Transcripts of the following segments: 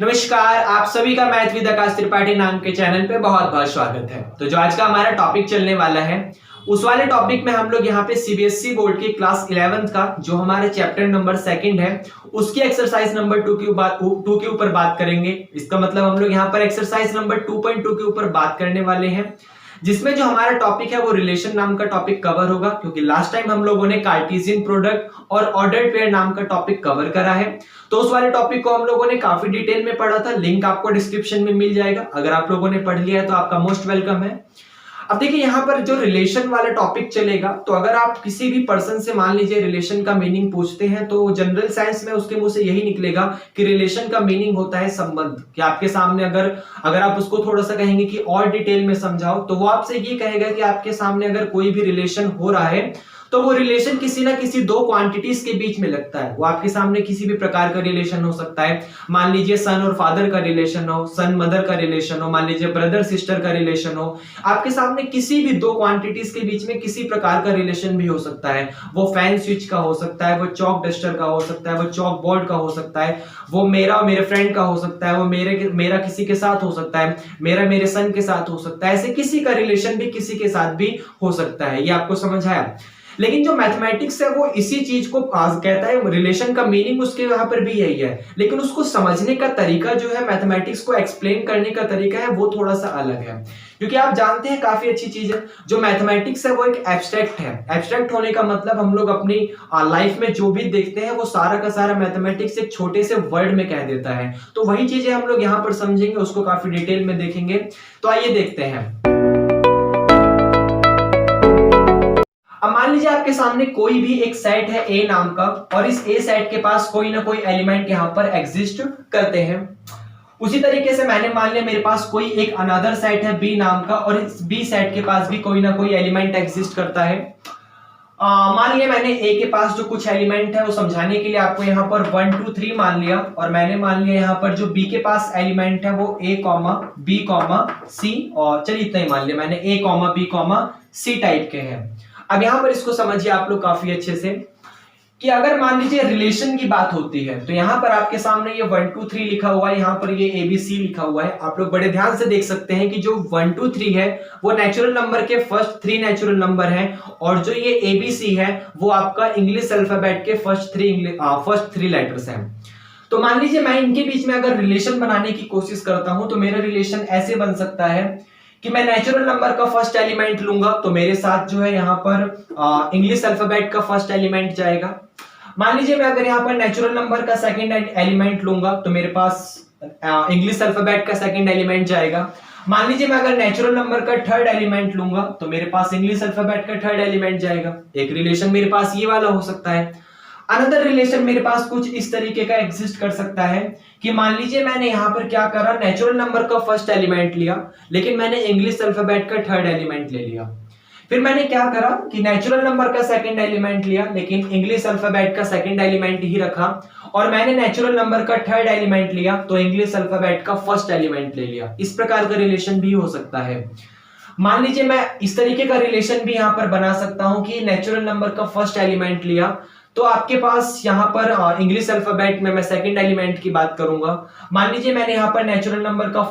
नमस्कार, आप सभी का मैथ विद आकाश त्रिपाठी नाम के चैनल पे बहुत बहुत स्वागत है। तो जो आज का हमारा टॉपिक चलने वाला है उस वाले टॉपिक में हम लोग यहाँ पे सीबीएसई बोर्ड की क्लास 11th का जो हमारे चैप्टर नंबर 2 है उसकी एक्सरसाइज नंबर 2 के ऊपर बात करेंगे। इसका मतलब हम लोग यहाँ पर एक्सरसाइज नंबर 2.2 के ऊपर बात करने वाले हैं, जिसमें जो हमारा टॉपिक है वो रिलेशन नाम का टॉपिक कवर होगा, क्योंकि लास्ट टाइम हम लोगों ने कार्टेशियन प्रोडक्ट और ऑर्डर्ड पेयर नाम का टॉपिक कवर करा है। तो उस वाले टॉपिक को हम लोगों ने काफी डिटेल में पढ़ा था। लिंक आपको डिस्क्रिप्शन में मिल जाएगा। अगर आप लोगों ने पढ़ लिया है तो आपका मोस्ट वेलकम है। अब देखिए यहाँ पर जो रिलेशन वाला टॉपिक चलेगा, तो अगर आप किसी भी पर्सन से मान लीजिए रिलेशन का मीनिंग पूछते हैं तो जनरल साइंस में उसके मुंह से यही निकलेगा कि रिलेशन का मीनिंग होता है संबंध। कि आपके सामने अगर आप उसको थोड़ा सा कहेंगे कि और डिटेल में समझाओ, तो वो आपसे ये कहेगा कि आपके सामने अगर कोई भी रिलेशन हो रहा है तो वो रिलेशन किसी ना किसी दो क्वांटिटीज के बीच में लगता है। वो आपके सामने किसी भी प्रकार का रिलेशन हो सकता है। मान लीजिए सन और फादर का रिलेशन हो, सन मदर का रिलेशन हो, मान लीजिए ब्रदर सिस्टर का रिलेशन हो। आपके सामने किसी भी दो क्वांटिटीज के बीच में किसी प्रकार का रिलेशन भी हो सकता है। वो फैन स्विच का हो सकता है, वो चॉक डस्टर का हो सकता है, वो चॉक बोर्ड का हो सकता है, वो मेरा और मेरे फ्रेंड का हो सकता है, वो मेरा किसी के साथ हो सकता है, मेरा मेरे सन के साथ हो सकता है। ऐसे किसी का रिलेशन भी किसी के साथ भी हो सकता है। ये आपको समझ आया। लेकिन जो मैथमेटिक्स है वो इसी चीज को कहता है, रिलेशन का मीनिंग उसके यहाँ पर भी यही है, लेकिन उसको समझने का तरीका जो है, मैथमेटिक्स को एक्सप्लेन करने का तरीका है, वो थोड़ा सा अलग है। क्योंकि आप जानते हैं काफी अच्छी चीज है, जो मैथमेटिक्स है वो एक एब्स्ट्रैक्ट है। एब्स्ट्रैक्ट होने का मतलब हम लोग अपनी लाइफ में जो भी देखते हैं वो सारा का सारा मैथमेटिक्स एक छोटे से वर्ड में कह देता है। तो वही चीजें हम लोग यहाँ पर समझेंगे, उसको काफी डिटेल में देखेंगे। तो आइए देखते हैं। अब मान लीजिए आपके सामने कोई भी एक सेट है ए नाम का, और इस ए सेट के पास कोई ना कोई एलिमेंट यहाँ पर एग्जिस्ट करते हैं। उसी तरीके से मैंने मान लिया मेरे पास कोई एक अनदर सेट है बी नाम का, और इस बी सेट के पास भी कोई ना कोई एलिमेंट एग्जिस्ट करता है। मान लिया मैंने ए के पास जो कुछ एलिमेंट है वो समझाने के लिए आपको यहाँ पर 1 2 3 मान लिया, और मैंने मान लिया यहाँ पर जो बी के पास एलिमेंट है वो A comma B comma C, और चलिए इतना ही मान लिया मैंने, A comma B comma C type के हैं। अब यहां पर इसको समझिए आप लोग काफी अच्छे से कि अगर मान लीजिए रिलेशन की बात होती है तो यहां पर आपके सामने ये 1 2 3 लिखा हुआ है, यहां पर ये ABC लिखा हुआ है। आप लोग बड़े ध्यान से देख सकते हैं कि जो 1 2 3 है वो नेचुरल नंबर के फर्स्ट 3 नेचुरल नंबर हैं, और जो ये ABC है वो आपका इंग्लिश अल्फाबेट के फर्स्ट 3 लेटर्स हैं। तो मान लीजिए मैं इनके बीच में अगर रिलेशन बनाने की कोशिश करता हूं तो मेरा रिलेशन ऐसे बन सकता है कि मैं नेचुरल नंबर का फर्स्ट एलिमेंट लूंगा तो मेरे साथ जो है यहाँ पर इंग्लिश अल्फाबेट का फर्स्ट एलिमेंट जाएगा। मान लीजिए मैं अगर यहाँ पर नेचुरल नंबर का सेकंड एलिमेंट लूंगा तो मेरे पास इंग्लिश अल्फाबेट का सेकंड एलिमेंट जाएगा। मान लीजिए मैं अगर नेचुरल नंबर का थर्ड एलिमेंट लूंगा तो मेरे पास इंग्लिश अल्फाबेट का थर्ड एलिमेंट जाएगा। एक रिलेशन मेरे पास ये वाला हो सकता है। अनदर रिलेशन मेरे पास कुछ इस तरीके का एग्जिस्ट कर सकता है कि मान लीजिए मैंने यहां पर क्या करा, नेचुरल नंबर का फर्स्ट एलिमेंट लिया, लेकिन मैंने इंग्लिश अल्फाबेट का थर्ड एलिमेंट ले लिया। फिर मैंने क्या करा कि नेचुरल नंबर का सेकंड एलिमेंट लिया, लेकिन इंग्लिश अल्फाबेट का सेकंड एलिमेंट ही रखा, और मैंने नेचुरल नंबर का थर्ड एलिमेंट लिया तो इंग्लिश अल्फाबेट का फर्स्ट एलिमेंट ले लिया। इस प्रकार का रिलेशन भी हो सकता है। मान लीजिए मैं इस तरीके का रिलेशन भी यहां पर बना सकता हूं कि नेचुरल नंबर का फर्स्ट एलिमेंट लिया तो आपके पास यहाँ पर इंग्लिश अल्फाबेट में मैं सेकंड एलिमेंट की बात करूंगा। मान लीजिए मैंने यहाँ पर नेचुरल नंबर का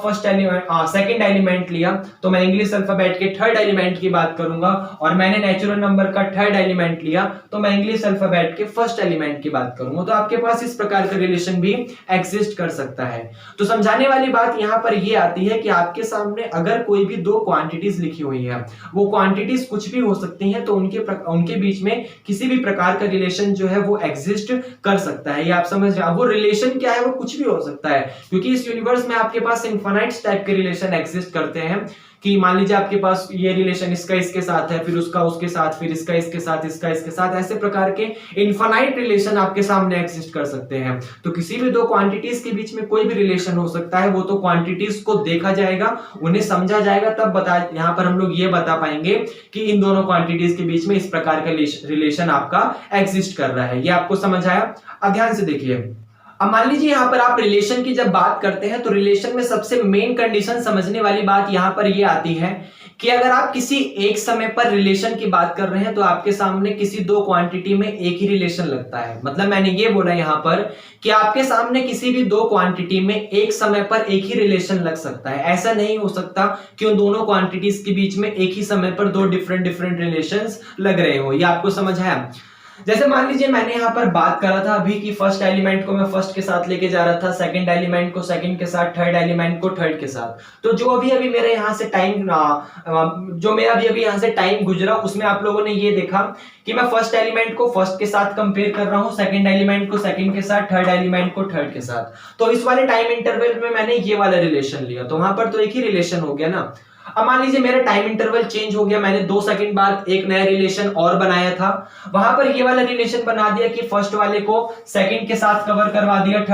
सेकंड एलिमेंट लिया तो मैं इंग्लिश अल्फाबेट के थर्ड एलिमेंट की बात करूंगा, और मैंने नेचुरल नंबर का थर्ड एलिमेंट लिया तो मैं इंग्लिश अल्फाबेट के फर्स्ट एलिमेंट की बात करूंगा। तो आपके पास इस प्रकार का रिलेशन भी एग्जिस्ट कर सकता है। तो समझाने वाली बात यहाँ पर ये आती है कि आपके सामने अगर कोई भी दो क्वांटिटीज लिखी हुई है, वो क्वांटिटीज कुछ भी हो सकती हैं, तो उनके बीच में किसी भी प्रकार का रिलेशन जो है वो एग्जिस्ट कर सकता है। ये आप समझ रहे हैं। वो रिलेशन क्या है, वो कुछ भी हो सकता है, क्योंकि इस यूनिवर्स में आपके पास इनफाइनाइट टाइप के रिलेशन एग्जिस्ट करते हैं। कि मान लीजिए आपके पास ये रिलेशन इसका इसके साथ है, फिर उसका उसके साथ, फिर इसका इसके साथ, इसका इसके साथ, ऐसे प्रकार के इनफाइनाइट रिलेशन आपके सामने एग्जिस्ट कर सकते हैं। तो किसी भी दो क्वांटिटीज के बीच में कोई भी रिलेशन हो सकता है। वो तो क्वांटिटीज को देखा जाएगा, उन्हें समझा जाएगा, तब यहाँ पर हम लोग ये बता पाएंगे कि इन दोनों क्वांटिटीज के बीच में इस प्रकार का रिलेशन आपका एग्जिस्ट कर रहा है। ये आपको समझ आया? अब ध्यान से देखिए। अब मान लीजिए यहाँ पर आप रिलेशन की जब बात करते हैं तो रिलेशन में सबसे मेन कंडीशन समझने वाली बात यहाँ पर ये आती है कि अगर आप किसी एक समय पर रिलेशन की बात कर रहे हैं तो आपके सामने किसी दो क्वांटिटी में एक ही रिलेशन लगता है। मतलब मैंने ये बोला यहां पर कि आपके सामने किसी भी दो क्वांटिटी में एक समय पर एक ही रिलेशन लग सकता है। ऐसा नहीं हो सकता कि उन दोनों क्वांटिटीज के बीच में एक ही समय पर दो डिफरेंट डिफरेंट रिलेशंस लग रहे हो। ये आपको समझ आया? जैसे मान लीजिए मैंने यहाँ पर बात करा था अभी कि फर्स्ट एलिमेंट को मैं फर्स्ट के साथ लेके जा रहा था, सेकंड एलिमेंट को सेकंड के साथ, थर्ड एलिमेंट को थर्ड के साथ। तो जो अभी अभी मेरे यहाँ से टाइम गुजरा उसमें आप लोगों ने ये देखा कि मैं फर्स्ट एलिमेंट को फर्स्ट के साथ कंपेयर कर रहा हूँ, सेकंड एलिमेंट को सेकंड के साथ, थर्ड एलिमेंट को थर्ड के साथ। तो इस वाले टाइम इंटरवल में मैंने ये वाला रिलेशन लिया, तो वहां पर तो एक ही रिलेशन हो गया ना। अब मान लीजिए मेरा टाइम इंटरवल चेंज हो गया, मैंने 2 सेकंड बाद एक नया रिलेशन और बनाया था, वहां पर ये वाला रिलेशन बना दिया कि फर्स्ट वाले को सेकंड के साथ कवर करवा दिया,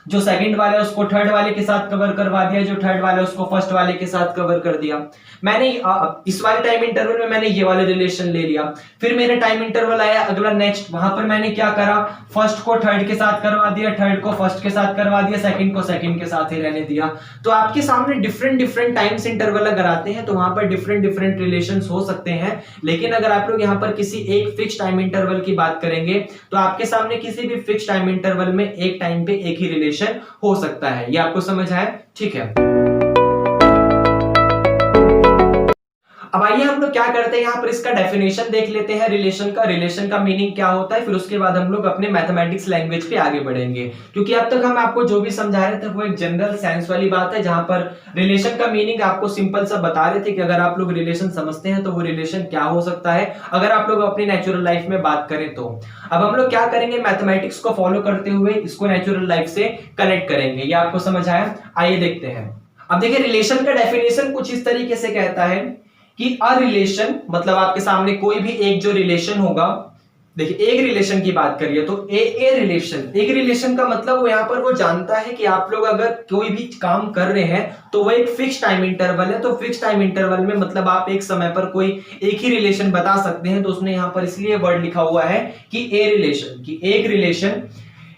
जो सेकंड वाला है उसको थर्ड वाले के साथ कवर करवा दिया, जो थर्ड वाला है उसको फर्स्ट वाले के साथ कवर कर दिया। मैंने इस वाले टाइम इंटरवल में मैंने ये वाला रिलेशन ले लिया। फिर मेरा टाइम इंटरवल आया अगला नेक्स्ट, वहां पर मैंने क्या करा, फर्स्ट को थर्ड के साथ करवा दिया, थर्ड को फर्स्ट के साथ करवा दिया, सेकंड को सेकंड के साथ ही रहने दिया। तो आपके सामने डिफरेंट डिफरेंट टाइम्स इंटरवल अगर आते हैं तो वहां पर डिफरेंट डिफरेंट रिलेशंस हो सकते हैं। लेकिन अगर आप लोग यहाँ पर किसी एक फिक्स टाइम इंटरवल की बात करेंगे तो आपके सामने किसी भी फिक्स टाइम इंटरवल में एक टाइम पे एक ही रिलेशन हो सकता है। ये आपको समझ आया? ठीक है। अब आइए हम लोग क्या करते हैं, यहाँ पर इसका डेफिनेशन देख लेते हैं रिलेशन का। रिलेशन का मीनिंग क्या होता है, फिर उसके बाद हम लोग अपने मैथमेटिक्स लैंग्वेज पे आगे बढ़ेंगे। क्योंकि अब तक हम आपको जो भी समझा रहे थे वो एक जनरल साइंस वाली बात है, जहां पर रिलेशन का मीनिंग आपको सिंपल सा बता रहे थे कि अगर आप लोग रिलेशन समझते हैं तो वो रिलेशन क्या हो सकता है अगर आप लोग अपनी नेचुरल लाइफ में बात करें तो। अब हम लोग क्या करेंगे, मैथमेटिक्स को फॉलो करते हुए इसको नेचुरल लाइफ से कनेक्ट करेंगे। ये आपको समझ आया? आइए देखते हैं। अब देखिए रिलेशन का डेफिनेशन कुछ इस तरीके से कहता है कि अ रिलेशन मतलब आपके सामने कोई भी एक जो रिलेशन होगा, देखिए एक रिलेशन की बात करिए तो एक रिलेशन का मतलब वो यहाँ पर वो जानता है कि आप लोग अगर कोई भी काम कर रहे हैं तो वो एक फिक्स टाइम इंटरवल है। तो फिक्स टाइम इंटरवल में मतलब आप एक समय पर कोई एक ही रिलेशन बता सकते हैं। तो उसने यहाँ पर इसलिए वर्ड लिखा हुआ है कि एक रिलेशन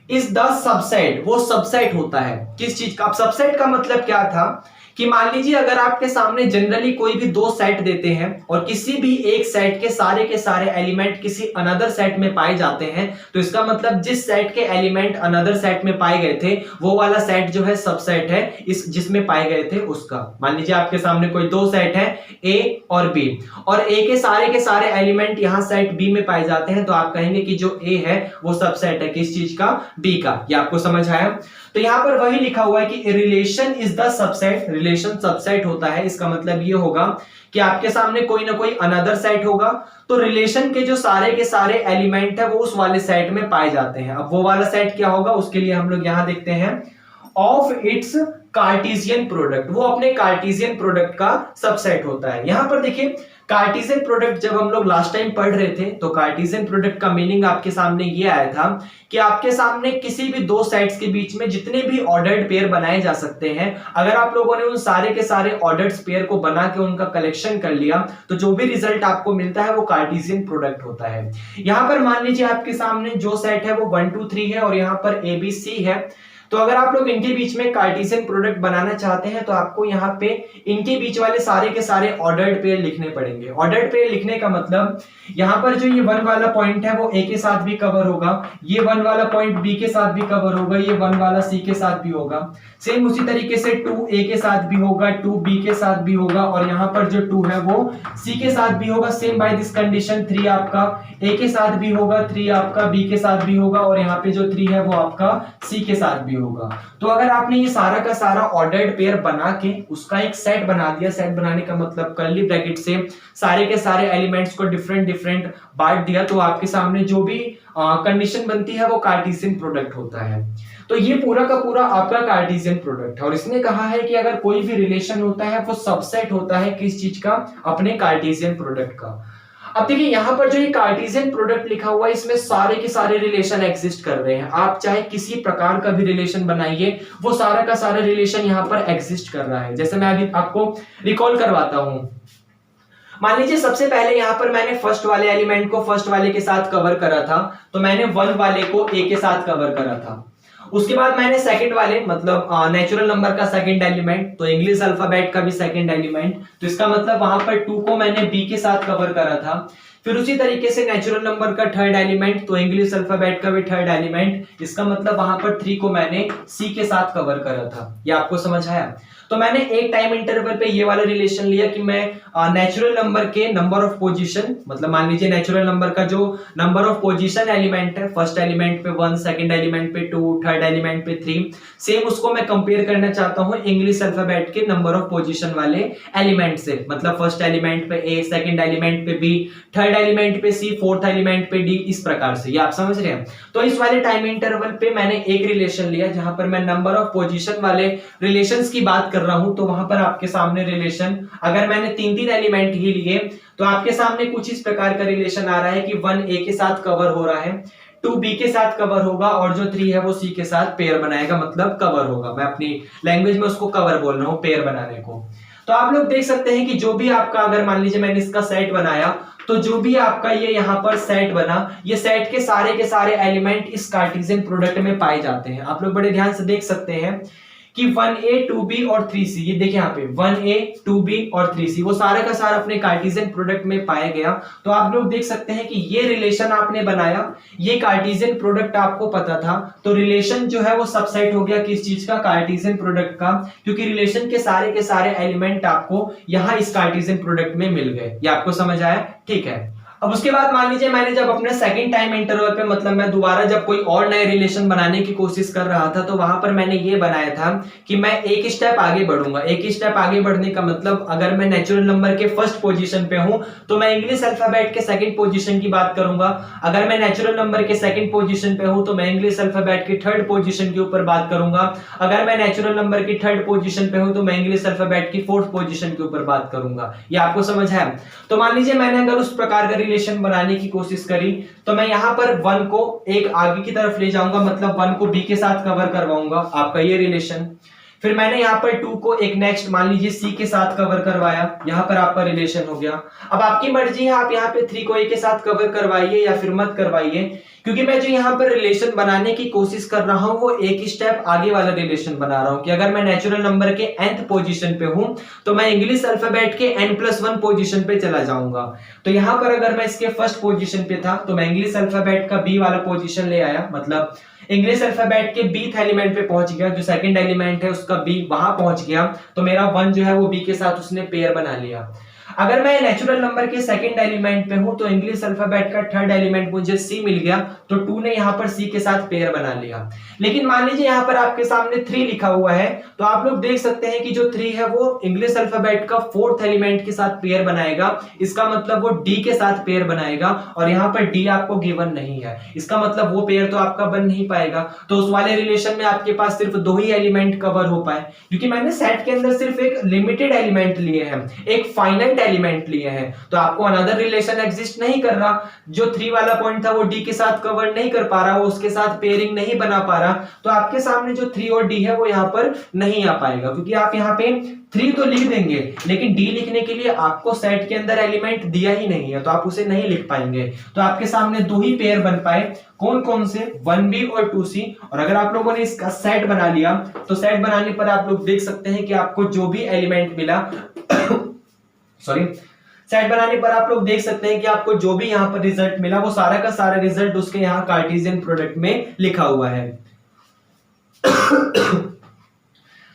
इज द सबसेट, वो सबसेट होता है किस चीज का। अब सबसेट का मतलब क्या था कि मान लीजिए अगर आपके सामने जनरली कोई भी दो सेट देते हैं और किसी भी एक सेट के सारे एलिमेंट किसी अनदर सेट में पाए जाते हैं, तो इसका मतलब जिस सेट के एलिमेंट अनदर सेट में पाए गए थे वो वाला सेट जो है सबसेट है इस जिसमें पाए गए थे उसका। मान लीजिए आपके सामने कोई दो सेट है ए और बी, और ए के सारे एलिमेंट यहाँ सेट बी में पाए जाते हैं, तो आप कहेंगे कि जो ए है वो सबसेट है किस चीज का, बी का। ये आपको समझ आया? तो यहां पर वही लिखा हुआ है कि relation is the subset, relation subset होता है। इसका मतलब ये होगा कि आपके सामने कोई ना कोई अनदर सेट होगा, तो रिलेशन के जो सारे के सारे एलिमेंट है वो उस वाले सेट में पाए जाते हैं। अब वो वाला सेट क्या होगा उसके लिए हम लोग यहां देखते हैं ऑफ इट्स कार्टेशियन प्रोडक्ट, वो अपने कार्टेशियन प्रोडक्ट का सबसेट होता है। यहां पर देखिए कार्टेशियन प्रोडक्ट जब हम लोग लास्ट टाइम पढ़ रहे थे तो कार्टेशियन प्रोडक्ट का मीनिंग आपके सामने ये आया था कि आपके सामने किसी भी दो सेट्स के बीच में जितने भी ऑर्डर्ड पेयर बनाए जा सकते हैं, अगर आप लोगों ने उन सारे के सारे ऑर्डर्ड पेयर को बना के उनका कलेक्शन कर लिया तो जो भी रिजल्ट आपको मिलता है वो कार्टेशियन प्रोडक्ट होता है। यहां पर मान लीजिए आपके सामने जो सेट है वो 1 2 3 है और यहां पर ABC है, तो अगर आप लोग इनके बीच में कार्टेशियन प्रोडक्ट बनाना चाहते हैं तो आपको यहाँ पे इनके बीच वाले सारे के सारे ऑर्डर्ड पेयर लिखने पड़ेंगे। ऑर्डर्ड पेयर लिखने का मतलब यहाँ पर जो ये 1 वाला पॉइंट है वो ए के साथ भी कवर होगा, ये 1 वाला पॉइंट बी के साथ भी कवर होगा, ये 1 वाला सी के साथ भी होगा। सेम उसी तरीके से 2 ए के साथ भी होगा, 2 बी के साथ भी होगा, और यहाँ पर जो 2 है वो सी के साथ भी होगा। सेम बाय दिस कंडीशन 3 आपका ए के साथ भी होगा, 3 आपका बी के साथ भी होगा, और यहाँ पे जो 3 है वो आपका सी के साथ भी होगा। तो अगर आपने ये सारा का सारा ऑर्डर्ड पेयर बना के उसका एक सेट बना दिया, सेट बनाने का मतलब कर्ली ब्रैकेट से सारे के सारे एलिमेंट्स को डिफरेंट डिफरेंट बांट दिया, तो आपके सामने जो भी कंडीशन बनती है वो कार्टेशियन प्रोडक्ट होता है। तो ये पूरा का पूरा आपका कार्टेशियन प्रोडक्ट है, और इसने कहा है कि अगर कोई भी रिलेशन होता है वो सबसेट होता है किस चीज का, अपने कार्टेशियन प्रोडक्ट का। अब देखिए यहाँ पर जो ये कार्टेशियन प्रोडक्ट लिखा हुआ है इसमें सारे के सारे रिलेशन एग्जिस्ट कर रहे हैं। आप चाहे किसी प्रकार का भी रिलेशन बनाइए वो सारा का सारा रिलेशन यहाँ पर एग्जिस्ट कर रहा है। जैसे मैं अभी आपको रिकॉल करवाता हूं, मान लीजिए सबसे पहले यहाँ पर मैंने फर्स्ट वाले एलिमेंट को फर्स्ट वाले के साथ कवर करा था, तो मैंने 1 वाले को ए के साथ कवर करा था। उसके बाद मैंने सेकंड वाले मतलब नेचुरल नंबर का सेकंड एलिमेंट, तो इंग्लिश अल्फाबेट का भी सेकंड एलिमेंट, तो इसका मतलब वहां पर 2 को मैंने बी के साथ कवर करा था। फिर उसी तरीके से नेचुरल नंबर का थर्ड एलिमेंट, तो इंग्लिश अल्फाबेट का भी थर्ड एलिमेंट, इसका मतलब वहां पर 3 को मैंने सी के साथ कवर करा था। ये आपको समझ आया? तो मैंने एक टाइम इंटरवल पे ये वाला रिलेशन लिया कि मैं नेचुरल नंबर के नंबर ऑफ पोजीशन, मतलब मान लीजिए नेचुरल नंबर का जो नंबर ऑफ पोजीशन एलिमेंट है, फर्स्ट एलिमेंट पे 1, सेकंड एलिमेंट पे 2, थर्ड एलिमेंट पे 3, सेम उसको मैं कंपेयर करना चाहता हूं इंग्लिश अल्फाबेट के नंबर ऑफ पोजीशन वाले एलिमेंट से, मतलब फर्स्ट एलिमेंट पे ए, सेकंड एलिमेंट पे बी, थर्ड एलिमेंट पे सी, फोर्थ एलिमेंट पे डी, इस प्रकार से। ये आप समझ रहे हैं? तो इस वाले टाइम इंटरवल पे मैंने एक रिलेशन लिया जहां पर मैं नंबर ऑफ पोजीशन वाले रिलेशंस की बात कर रहा हूं, तो वहां पर आपके सामने रिलेशन, अगर मैंने 3 एलिमेंट ही लिए तो आपके सामने कुछ इस प्रकार का रिलेशन आ रहा है कि 1 ए के साथ कवर हो रहा है, 2 बी के साथ कवर होगा और जो 3 है वो सी के साथ पेयर बनाएगा, मतलब कवर होगा। मैं अपनी लैंग्वेज में उसको कवर बोल रहा हूं, पेयर बनाने को। तो आप लोग देख सकते हैं कि जो भी आपका, अगर मान लीजिए मैंने इसका सेट बनाया, तो जो भी आपका ये यहाँ पर सेट बना, ये सेट के सारे एलिमेंट इस कार्टेशियन प्रोडक्ट में पाए जाते हैं। आप लोग बड़े ध्यान से देख सकते हैं कि 1a 2b और 3c, ये देखिए यहाँ पे 1a 2b और 3c, वो सारा का सारा अपने कार्टेशियन प्रोडक्ट में पाया गया। तो आप लोग देख सकते हैं कि ये रिलेशन आपने बनाया, ये कार्टेशियन प्रोडक्ट आपको पता था, तो रिलेशन जो है वो सबसेट हो गया किस चीज का? कार्टेशियन प्रोडक्ट का, क्योंकि रिलेशन के सारे एलिमेंट आपको यहाँ इस कार्टेशियन प्रोडक्ट में मिल गए। ये आपको समझ आया? ठीक है। अब उसके बाद मान लीजिए मैंने जब अपने सेकंड टाइम इंटरवल पे, मतलब मैं दोबारा जब कोई और नए रिलेशन बनाने की कोशिश कर रहा था, तो वहां पर मैंने ये बनाया था कि मैं एक स्टेप आगे बढ़ूंगा। एक स्टेप आगे बढ़ने का मतलब, अगर मैं नेचुरल नंबर के फर्स्ट पोजीशन पे हूं तो मैं इंग्लिश अल्फाबेट के सेकंड पोजीशन की बात करूंगा। अगर मैं नेचुरल नंबर के सेकंड पोजीशन पे हूं तो मैं इंग्लिश अल्फाबेट के थर्ड पोजीशन के ऊपर बात करूंगा। अगर मैं नेचुरल नंबर की थर्ड पोजीशन पे हूं तो मैं इंग्लिश अल्फाबेट की फोर्थ पोजीशन के ऊपर बात करूंगा। ये आपको समझ है? तो मान लीजिए मैंने अगर उस प्रकार का रिलेशन बनाने की कोशिश करी, तो मैं यहां पर 1 को एक आगे की तरफ ले जाऊंगा, मतलब 1 को b के साथ कवर करवाऊंगा, आपका ये रिलेशन। फिर मैंने यहाँ पर 2 को एक नेक्स्ट मान लीजिए सी के साथ कवर करवाया, यहाँ पर आपका रिलेशन हो गया। अब आपकी मर्जी है, आप यहाँ पे 3 को ए के साथ कवर करवाइए या फिर मत करवाइए, क्योंकि मैं जो यहाँ पर रिलेशन बनाने की कोशिश कर रहा हूं वो एक स्टेप आगे वाला रिलेशन बना रहा हूं कि अगर मैं नेचुरल नंबर के nth पोजीशन पे हूं तो मैं इंग्लिश अल्फाबेट के n+1 पोजीशन पे चला जाऊंगा। तो यहाँ पर अगर मैं इसके फर्स्ट पोजीशन पे था तो मैं इंग्लिश अल्फाबेट का बी वाला पोजीशन ले आया, मतलब इंग्लिश अल्फाबेट के बीथ एलिमेंट पे पहुंच गया, जो सेकंड एलिमेंट है उसका बी वहां पहुंच गया, तो मेरा 1 जो है वो बी के साथ उसने पेयर बना लिया। अगर मैं नेचुरल नंबर के सेकंड एलिमेंट पे हूं तो इंग्लिश अल्फाबेट का थर्ड एलिमेंट मुझे सी मिल गया, तो 2 ने यहां पर सी के साथ पेयर बना लिया। लेकिन मान लीजिए यहां पर आपके सामने 3 लिखा हुआ है, तो आप लोग देख सकते हैं कि जो 3 है वो इंग्लिश अल्फाबेट का फोर्थ एलिमेंट के साथ पेयर बनाएगा, इसका मतलब वो डी के साथ पेयर बनाएगा, और यहां पर डी आपको गिवन नहीं है, इसका मतलब वो पेयर तो आपका बन नहीं पाएगा। तो उस वाले रिलेशन में आपके पास सिर्फ 2 ही एलिमेंट कवर हो पाए, क्योंकि मैंने सेट के अंदर सिर्फ एक लिमिटेड एलिमेंट लिए हैं, एक फाइनाइट एलिमेंट लिए हैं, तो आपको अनदर रिलेशन एग्जिस्ट नहीं कर रहा। जो 3 वाला पॉइंट था वो डी के साथ कवर नहीं कर पा रहा, वो उसके साथ पेयरिंग नहीं बना पा रहा, तो आपके सामने जो 3 और डी है वो यहाँ पर नहीं आ पाएगा, क्योंकि आप यहाँ पे 3 तो लिख देंगे लेकिन डी लिखने के लिए आपको सेट के अंदर एलिमेंट दिया ही नहीं है, तो आप उसे नहीं लिख पाएंगे। तो आपके सामने 2 ही पेयर बन पाए, कौन कौन से? 1b और 2c। और अगर आप लोगों ने इसका सेट बना लिया तो सेट बनाने पर आप लोग देख सकते हैं कि आपको जो भी एलिमेंट मिला सॉरी, सेट बनाने पर आप लोग देख सकते हैं कि आपको जो भी यहाँ पर रिजल्ट मिला वो सारा का सारा रिजल्ट उसके यहाँ कार्टेशियन प्रोडक्ट में लिखा हुआ है।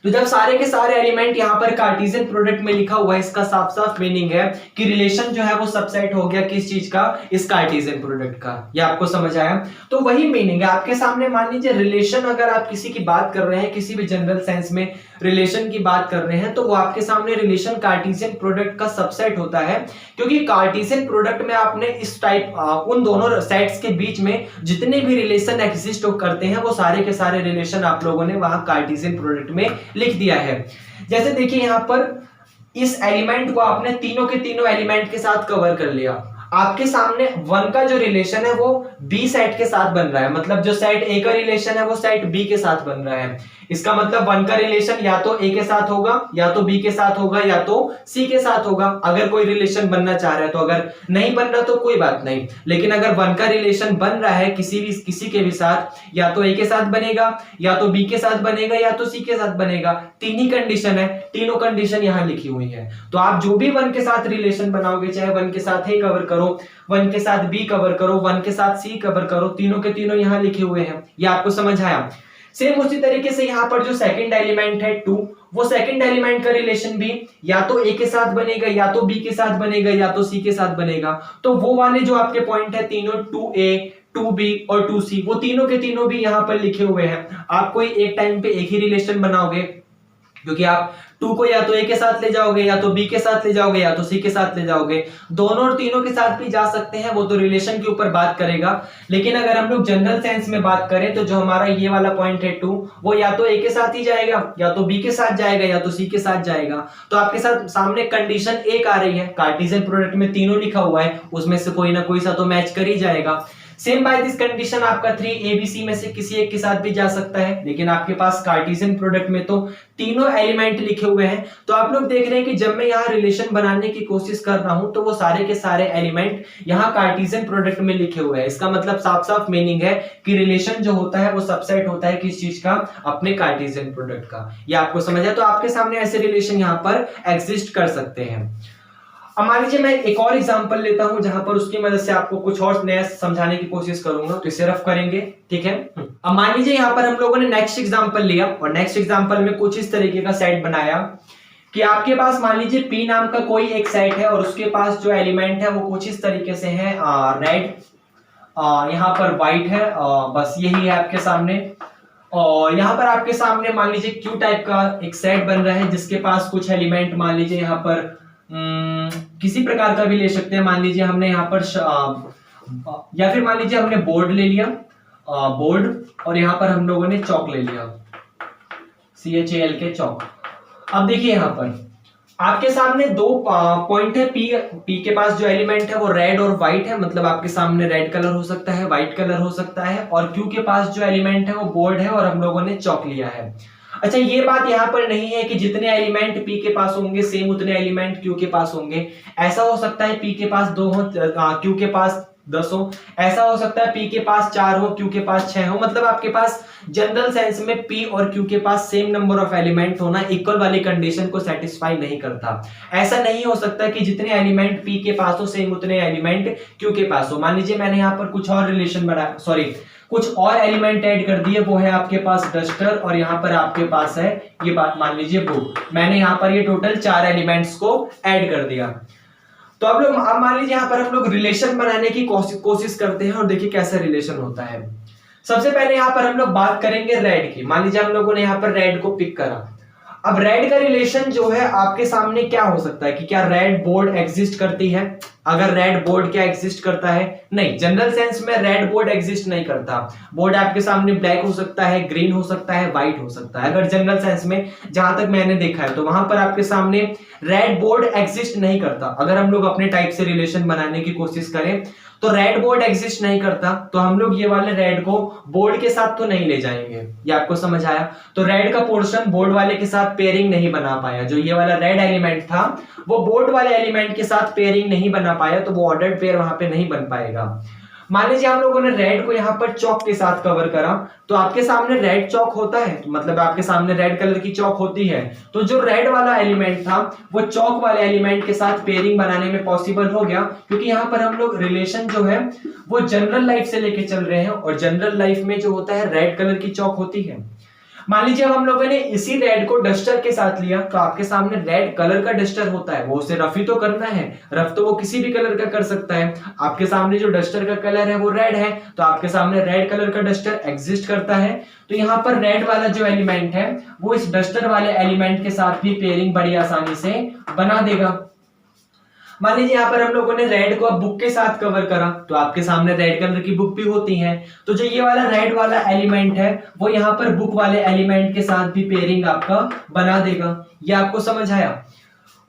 तो जब सारे के सारे एलिमेंट यहाँ पर कार्टेशियन प्रोडक्ट में लिखा हुआ है, इसका साफ साफ मीनिंग है कि रिलेशन जो है वो सबसेट हो गया किस चीज का? इस कार्टेशियन प्रोडक्ट का। ये आपको समझ आया? तो वही मीनिंग है आपके सामने। मान लीजिए रिलेशन अगर आप किसी की बात कर रहे हैं, किसी भी जनरल सेंस में रिलेशन की बात कर रहे हैं, तो वो आपके सामने रिलेशन कार्टेशियन प्रोडक्ट का सबसेट होता है, क्योंकि कार्टेशियन प्रोडक्ट में आपने इस टाइप उन दोनों सेट्स के बीच में जितने भी रिलेशन एग्जिस्ट करते हैं वो सारे के सारे रिलेशन आप लोगों ने वहां कार्टेशियन प्रोडक्ट में लिख दिया है। जैसे देखिए यहाँ पर इस एलिमेंट को आपने तीनों के तीनों एलिमेंट के साथ कवर कर लिया। आपके सामने वन का जो रिलेशन है वो बी सेट के साथ बन रहा है, मतलब जो सेट ए का रिलेशन है वो सेट बी के साथ बन रहा है। इसका मतलब वन का रिलेशन या तो ए के साथ होगा, या तो बी के साथ होगा, या तो सी के साथ होगा, अगर कोई रिलेशन बनना चाह रहा है तो। अगर नहीं बन रहा तो कोई बात नहीं, लेकिन अगर वन का रिलेशन बन रहा है किसी के भी साथ, या तो ए के साथ बनेगा, या तो बी के साथ बनेगा, या तो सी के साथ बनेगा। तीन ही कंडीशन है, तीनों कंडीशन यहां लिखी हुई है। तो आप जो भी वन के साथ रिलेशन बनाओगे, चाहे वन के साथ ए कवर करो, वन के साथ बी कवर करो, वन के साथ सी कवर करो, तीनों के तीनों यहां लिखे हुए हैं। ये आपको समझ आया। सेम उसी तरीके से यहाँ पर जो सेकंड एलिमेंट है 2, वो सेकंड एलिमेंट का रिलेशन भी या तो ए के साथ बनेगा, या तो बी के साथ बनेगा, या तो सी के साथ बनेगा। तो वो वाले जो आपके पॉइंट है तीनों 2a 2b और 2c, वो तीनों के तीनों भी यहाँ पर लिखे हुए हैं। आप कोई एक टाइम पे एक ही रिलेशन बनाओगे, क्योंकि आप 2 को या तो ए के साथ ले जाओगे, या तो बी के साथ ले जाओगे, या तो सी के साथ ले जाओगे। दोनों और तीनों के साथ भी जा सकते हैं, वो तो रिलेशन के ऊपर बात करेगा। लेकिन अगर हम लोग जनरल सेंस में बात करें तो जो हमारा ये वाला पॉइंट है 2, वो या तो ए के साथ ही जाएगा, या तो बी के साथ जाएगा, या तो सी के साथ जाएगा। तो आपके साथ सामने कंडीशन एक आ रही है, कार्टेशियन प्रोडक्ट में तीनों लिखा हुआ है, उसमें से कोई ना कोई सा तो मैच कर ही जाएगा। सेम बाय दिस कंडीशन आपका 3abc में से किसी एक के साथ भी जा सकता है, लेकिन आपके पास कार्टेशियन प्रोडक्ट में तो तीनों एलिमेंट लिखे हुए हैं। तो आप लोग देख रहे हैं कि जब मैं यहाँ रिलेशन बनाने की कोशिश कर रहा हूं तो वो सारे के सारे एलिमेंट यहाँ कार्टेशियन प्रोडक्ट में लिखे हुए हैं। इसका मतलब साफ साफ मीनिंग है कि रिलेशन जो होता है वो सबसेट होता है किस चीज का, अपने कार्टेशियन प्रोडक्ट का। ये आपको समझ है। तो आपके सामने ऐसे रिलेशन यहाँ पर एग्जिस्ट कर सकते हैं। अब मान लीजिए मैं एक और एग्जांपल लेता हूं जहां पर उसकी मदद से आपको कुछ और नया समझाने की कोशिश करूंगा, तो इसे रफ करेंगे, ठीक है। अब मान लीजिए यहां पर हम लोगों ने नेक्स्ट एग्जांपल लिया, और नेक्स्ट एग्जांपल में कुछ इस तरीके का सेट बनाया कि आपके पास मान लीजिए P नाम का कोई एक सेट है, और उसके पास जो एलिमेंट है वो कुछ इस तरीके से है, रेड, यहाँ पर व्हाइट है, बस यही है आपके सामने। और यहाँ पर आपके सामने मान लीजिए Q टाइप का एक सेट बन रहा है जिसके पास कुछ एलिमेंट मान लीजिए यहाँ पर किसी प्रकार का भी ले सकते हैं। मान लीजिए हमने यहाँ पर या फिर मान लीजिए हमने बोर्ड ले लिया, बोर्ड, और यहाँ पर हम लोगों ने चौक ले लिया, CHAL के चौक। अब देखिए यहाँ पर आपके सामने दो पॉइंट है, P के पास जो एलिमेंट है वो रेड और व्हाइट है, मतलब आपके सामने रेड कलर हो सकता है, व्हाइट कलर हो सकता है, और Q के पास जो एलिमेंट है वो बोर्ड है, और हम लोगों ने चौक लिया है। अच्छा, ये बात यहाँ पर नहीं है कि जितने एलिमेंट P के पास होंगे सेम उतने एलिमेंट Q के पास होंगे। ऐसा हो सकता है P के पास 2 हो, Q के पास 10 हो। ऐसा हो सकता है P के पास 4 हो, Q के पास 6 हो। मतलब आपके पास जनरल सेंस में P और Q के पास सेम नंबर ऑफ एलिमेंट होना इक्वल वाली कंडीशन को सेटिस्फाई नहीं करता। ऐसा नहीं हो सकता कि जितने एलिमेंट P के पास हो सेम उतने एलिमेंट Q के पास हो। मान लीजिए मैंने यहाँ पर कुछ और रिलेशन बनाया, सॉरी कुछ और एलिमेंट ऐड कर दिए, वो है आपके पास डस्टर, और यहाँ पर आपके पास है ये बात मान लीजिए बुक। मैंने यहाँ पर ये टोटल 4 एलिमेंट्स को ऐड कर दिया। तो अब मान लीजिए यहाँ पर हम लोग रिलेशन बनाने की कोशिश करते हैं, और देखिए कैसा रिलेशन होता है। सबसे पहले यहाँ पर हम लोग बात करेंगे रेड की। मान लीजिए हम लोगों ने यहाँ पर रेड को पिक करा। अब रेड का रिलेशन जो है आपके सामने क्या हो सकता है कि क्या रेड बोर्ड एग्जिस्ट करती है? अगर रेड बोर्ड क्या एग्जिस्ट करता है? नहीं, जनरल सेंस में रेड बोर्ड एग्जिस्ट नहीं करता। बोर्ड आपके सामने ब्लैक हो सकता है, ग्रीन हो सकता है, व्हाइट हो सकता है। अगर जनरल सेंस में जहां तक मैंने देखा है तो वहां पर आपके सामने रेड बोर्ड एग्जिस्ट नहीं करता। अगर हम लोग अपने टाइप से रिलेशन बनाने की कोशिश करें तो रेड बोर्ड एग्जिस्ट नहीं करता, तो हम लोग ये वाले रेड को बोर्ड के साथ तो नहीं ले जाएंगे। ये आपको समझ आया? तो रेड का पोर्शन बोर्ड वाले के साथ पेयरिंग नहीं बना पाया। जो ये वाला रेड एलिमेंट था वो बोर्ड वाले एलिमेंट के साथ पेयरिंग नहीं बना पाया, तो वो ऑर्डर्ड पेयर वहां पे नहीं बन पाएगा। मान लीजिए हम लोगों ने रेड को यहाँ पर चौक के साथ कवर करा, तो आपके सामने रेड चौक होता है, तो मतलब आपके सामने रेड कलर की चौक होती है, तो जो रेड वाला एलिमेंट था वो चौक वाले एलिमेंट के साथ पेयरिंग बनाने में पॉसिबल हो गया, क्योंकि यहाँ पर हम लोग रिलेशन जो है वो जनरल लाइफ से लेके चल रहे हैं, और जनरल लाइफ में जो होता है रेड कलर की चौक होती है। मान लीजिए हम लोगों ने इसी रेड को डस्टर के साथ लिया, तो आपके सामने रेड कलर का डस्टर होता है, वो उसे रफ ही तो करना है, रफ तो वो किसी भी कलर का कर सकता है। आपके सामने जो डस्टर का कलर है वो रेड है, तो आपके सामने रेड कलर का डस्टर एग्जिस्ट करता है। तो यहाँ पर रेड वाला जो एलिमेंट है वो इस डस्टर वाले एलिमेंट के साथ भी पेयरिंग बड़ी आसानी से बना देगा। मान लीजिए यहाँ पर हम लोगों ने रेड को अब बुक के साथ कवर करा, तो आपके सामने रेड कलर की बुक भी होती है, तो जो ये वाला रेड वाला एलिमेंट है वो यहाँ पर बुक वाले एलिमेंट के साथ भी पेयरिंग आपका बना देगा। ये आपको समझ आया?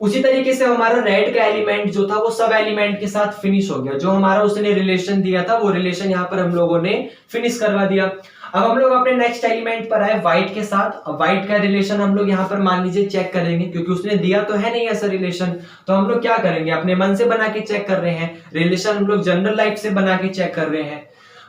उसी तरीके से हमारा रेड का एलिमेंट जो था वो सब एलिमेंट के साथ फिनिश हो गया, जो हमारा उसने रिलेशन दिया था वो रिलेशन यहाँ पर हम लोगों ने फिनिश करवा दिया। अब हम लोग अपने नेक्स्ट एलिमेंट पर आए व्हाइट के साथ। अब व्हाइट का रिलेशन हम लोग यहाँ पर मान लीजिए चेक करेंगे, क्योंकि उसने दिया तो है नहीं ऐसा रिलेशन, तो हम लोग क्या करेंगे, अपने मन से बना के चेक कर रहे हैं, रिलेशन हम लोग जनरल लाइफ से बना के चेक कर रहे हैं।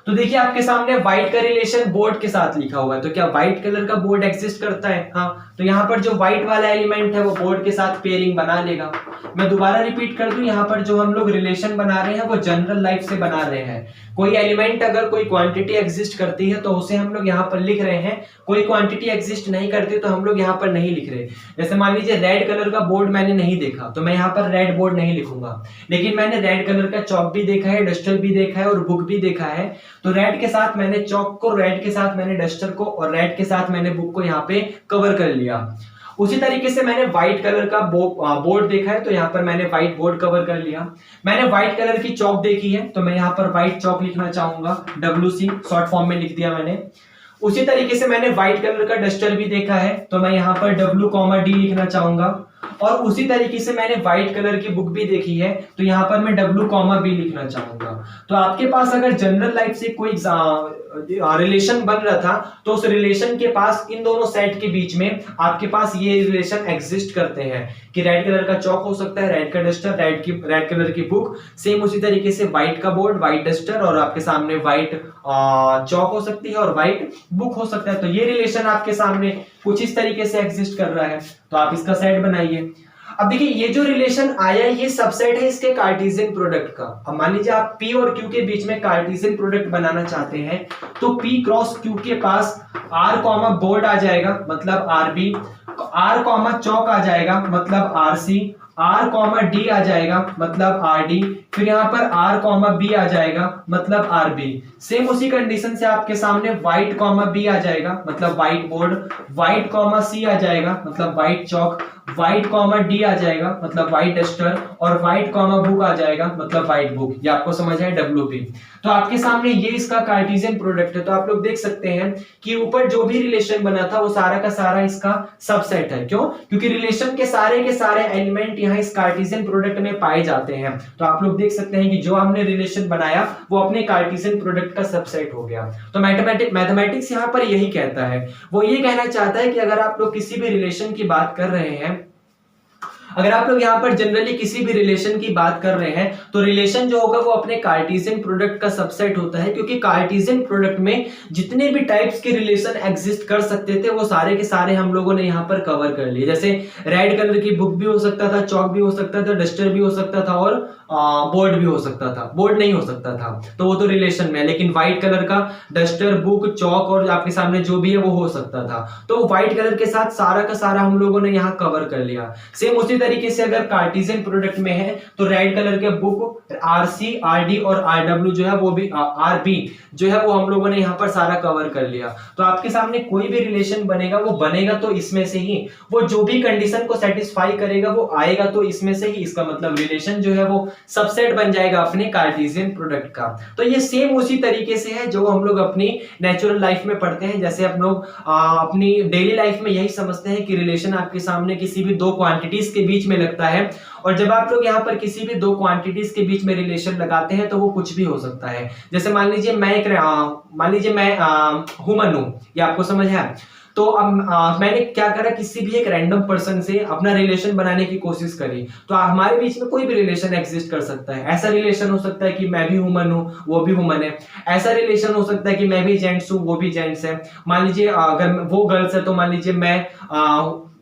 तो देखिए आपके सामने व्हाइट का रिलेशन बोर्ड के साथ लिखा हुआ है, तो क्या व्हाइट कलर का बोर्ड एग्जिस्ट करता है? हाँ, तो यहाँ पर जो व्हाइट वाला एलिमेंट है वो बोर्ड के साथ पेयरिंग बना लेगा। मैं दोबारा रिपीट कर दूं, यहाँ पर जो हम लोग रिलेशन बना रहे हैं वो जनरल लाइफ से बना रहे हैं। कोई एलिमेंट अगर कोई क्वांटिटी एग्जिस्ट करती है तो उसे हम लोग यहाँ पर लिख रहे हैं, कोई क्वांटिटी एग्जिस्ट नहीं करती तो हम लोग यहाँ पर नहीं लिख रहे। जैसे मान लीजिए रेड कलर का बोर्ड मैंने नहीं देखा तो मैं यहाँ पर रेड बोर्ड नहीं लिखूंगा, लेकिन मैंने रेड कलर का चॉक भी देखा है, डस्टर भी देखा है और बुक भी देखा है, तो रेड के साथ मैंने चॉक को, रेड के साथ मैंने डस्टर को और रेड के साथ मैंने बुक को यहाँ पे कवर कर लिया। उसी तरीके से मैंने व्हाइट कलर का बोर्ड देखा है तो यहाँ पर मैंने व्हाइट बोर्ड कवर कर लिया। मैंने व्हाइट कलर की चॉक देखी है तो मैं यहाँ पर व्हाइट चॉक लिखना चाहूंगा, WC शॉर्ट फॉर्म में लिख दिया मैंने। उसी तरीके से मैंने व्हाइट कलर का डस्टर भी देखा है तो मैं यहाँ पर W, D लिखना चाहूंगा। और उसी तरीके से मैंने व्हाइट कलर की बुक भी देखी है तो यहाँ पर मैं W, B लिखना चाहूंगा। तो आपके पास अगर जनरल लाइफ से कोई रिलेशन बन रहा था तो उस रिलेशन के पास इन दोनों सेट के बीच में आपके पास ये रिलेशन एग्जिस्ट करते हैं कि रेड कलर का चॉक हो सकता है, रेड का डस्टर, रेड कलर की बुक, सेम उसी तरीके से व्हाइट का बोर्ड, व्हाइट डस्टर और आपके सामने व्हाइट चॉक हो सकती है और व्हाइट बुक हो सकता है। तो ये रिलेशन आपके सामने कुछ इस तरीके से एग्जिस्ट कर रहा है, तो आप इसका सेट बनाइए। अब देखिए ये जो रिलेशन आया ये सबसेट है इसके कार्टेशियन प्रोडक्ट का। अब मान लीजिए आप P और Q के बीच में कार्टेशियन प्रोडक्ट बनाना चाहते हैं तो P क्रॉस Q के पास R कॉमा बोर्ड आ जाएगा मतलब RB, R कॉमा चौक आ जाएगा मतलब RC, R कॉमा D आ जाएगा मतलब RD, फिर यहाँ पर R कॉमा B आ जाएगा मतलब RB। सेम उसी कंडीशन से आपके सामने व्हाइट कॉमा B आ जाएगा मतलब white board, white comma C आ जाएगा मतलब व्हाइट चौक, व्हाइट कॉमा D आ जाएगा मतलब व्हाइट डस्टर और व्हाइट कॉमा बुक आ जाएगा मतलब व्हाइट बुक। ये आपको समझ है WP। तो आपके सामने ये इसका कार्टेशियन प्रोडक्ट है। तो आप लोग देख सकते हैं कि ऊपर जो भी रिलेशन बना था वो सारा का सारा इसका सबसेट है। क्यों? क्योंकि रिलेशन के सारे एलिमेंट यहाँ इस कार्टेशियन प्रोडक्ट में पाए जाते हैं। तो आप लोग देख सकते हैं कि जो हमने रिलेशन बनाया वो अपने कार्टेशियन प्रोडक्ट का सबसेट हो गया। तो मैथमेटिक्स यहाँ पर यही कहता है, वो ये कहना चाहता है कि अगर आप लोग किसी भी रिलेशन की बात कर रहे हैं, अगर आप लोग यहाँ पर जनरली किसी भी रिलेशन की बात कर रहे हैं तो रिलेशन जो होगा वो अपने कार्टेशियन प्रोडक्ट का सबसेट होता है, क्योंकि कार्टेशियन प्रोडक्ट में जितने भी टाइप्स के रिलेशन एग्जिस्ट कर सकते थे वो सारे के सारे हम लोगों ने यहाँ पर कवर कर लिए। जैसे रेड कलर की बुक भी हो सकता था, चौक भी हो सकता था, डस्टर भी हो सकता था और बोर्ड भी हो सकता था, बोर्ड नहीं हो सकता था तो वो तो रिलेशन में है, लेकिन व्हाइट कलर का डस्टर, बुक, चौक और आपके सामने जो भी है वो हो सकता था। तो व्हाइट कलर के साथ सारा का सारा हम लोगों ने यहाँ कवर कर लिया। सेम उसी तरीके से अगर कार्टेशियन प्रोडक्ट में है तो रेड कलर के बुक, RC, RD और RW जो है वो भी RB जो है वो हम लोगों ने यहाँ पर सारा कवर कर लिया। तो आपके सामने कोई भी रिलेशन बनेगा वो बनेगा तो इसमें से ही, वो जो भी कंडीशन को सेटिस्फाई करेगा वो आएगा तो इसमें से ही। इसका मतलब रिलेशन जो है वो सबसेट बन जाएगा अपने कार्टेशियन प्रोडक्ट का। तो ये सेम उसी तरीके से है जो हम लोग अपनी नेचुरल लाइफ में पढ़ते हैं। जैसे हम लोग अपनी डेली लाइफ में यही समझते हैं कि रिलेशन आपके सामने किसी भी दो क्वांटिटीज के बीच में लगता है, और जब आप लोग यहाँ पर किसी भी दो क्वांटिटीज के बीच में रिलेशन लगाते हैं तो वो कुछ भी हो सकता है। जैसे मान लीजिए मैं ह्यूमन हूं, ये आपको समझ है। तो अब मैंने क्या करा, किसी भी एक रैंडम पर्सन से अपना रिलेशन बनाने की कोशिश करी, तो हमारे बीच में कोई भी रिलेशन एग्जिस्ट कर सकता है। ऐसा रिलेशन हो सकता है कि मैं भी ह्यूमन हूं वो भी ह्यूमन है, ऐसा रिलेशन हो सकता है कि मैं भी जेंट्स हूं वो भी जेंट्स है। मान लीजिए अगर वो गर्ल्स है तो मान लीजिए मैं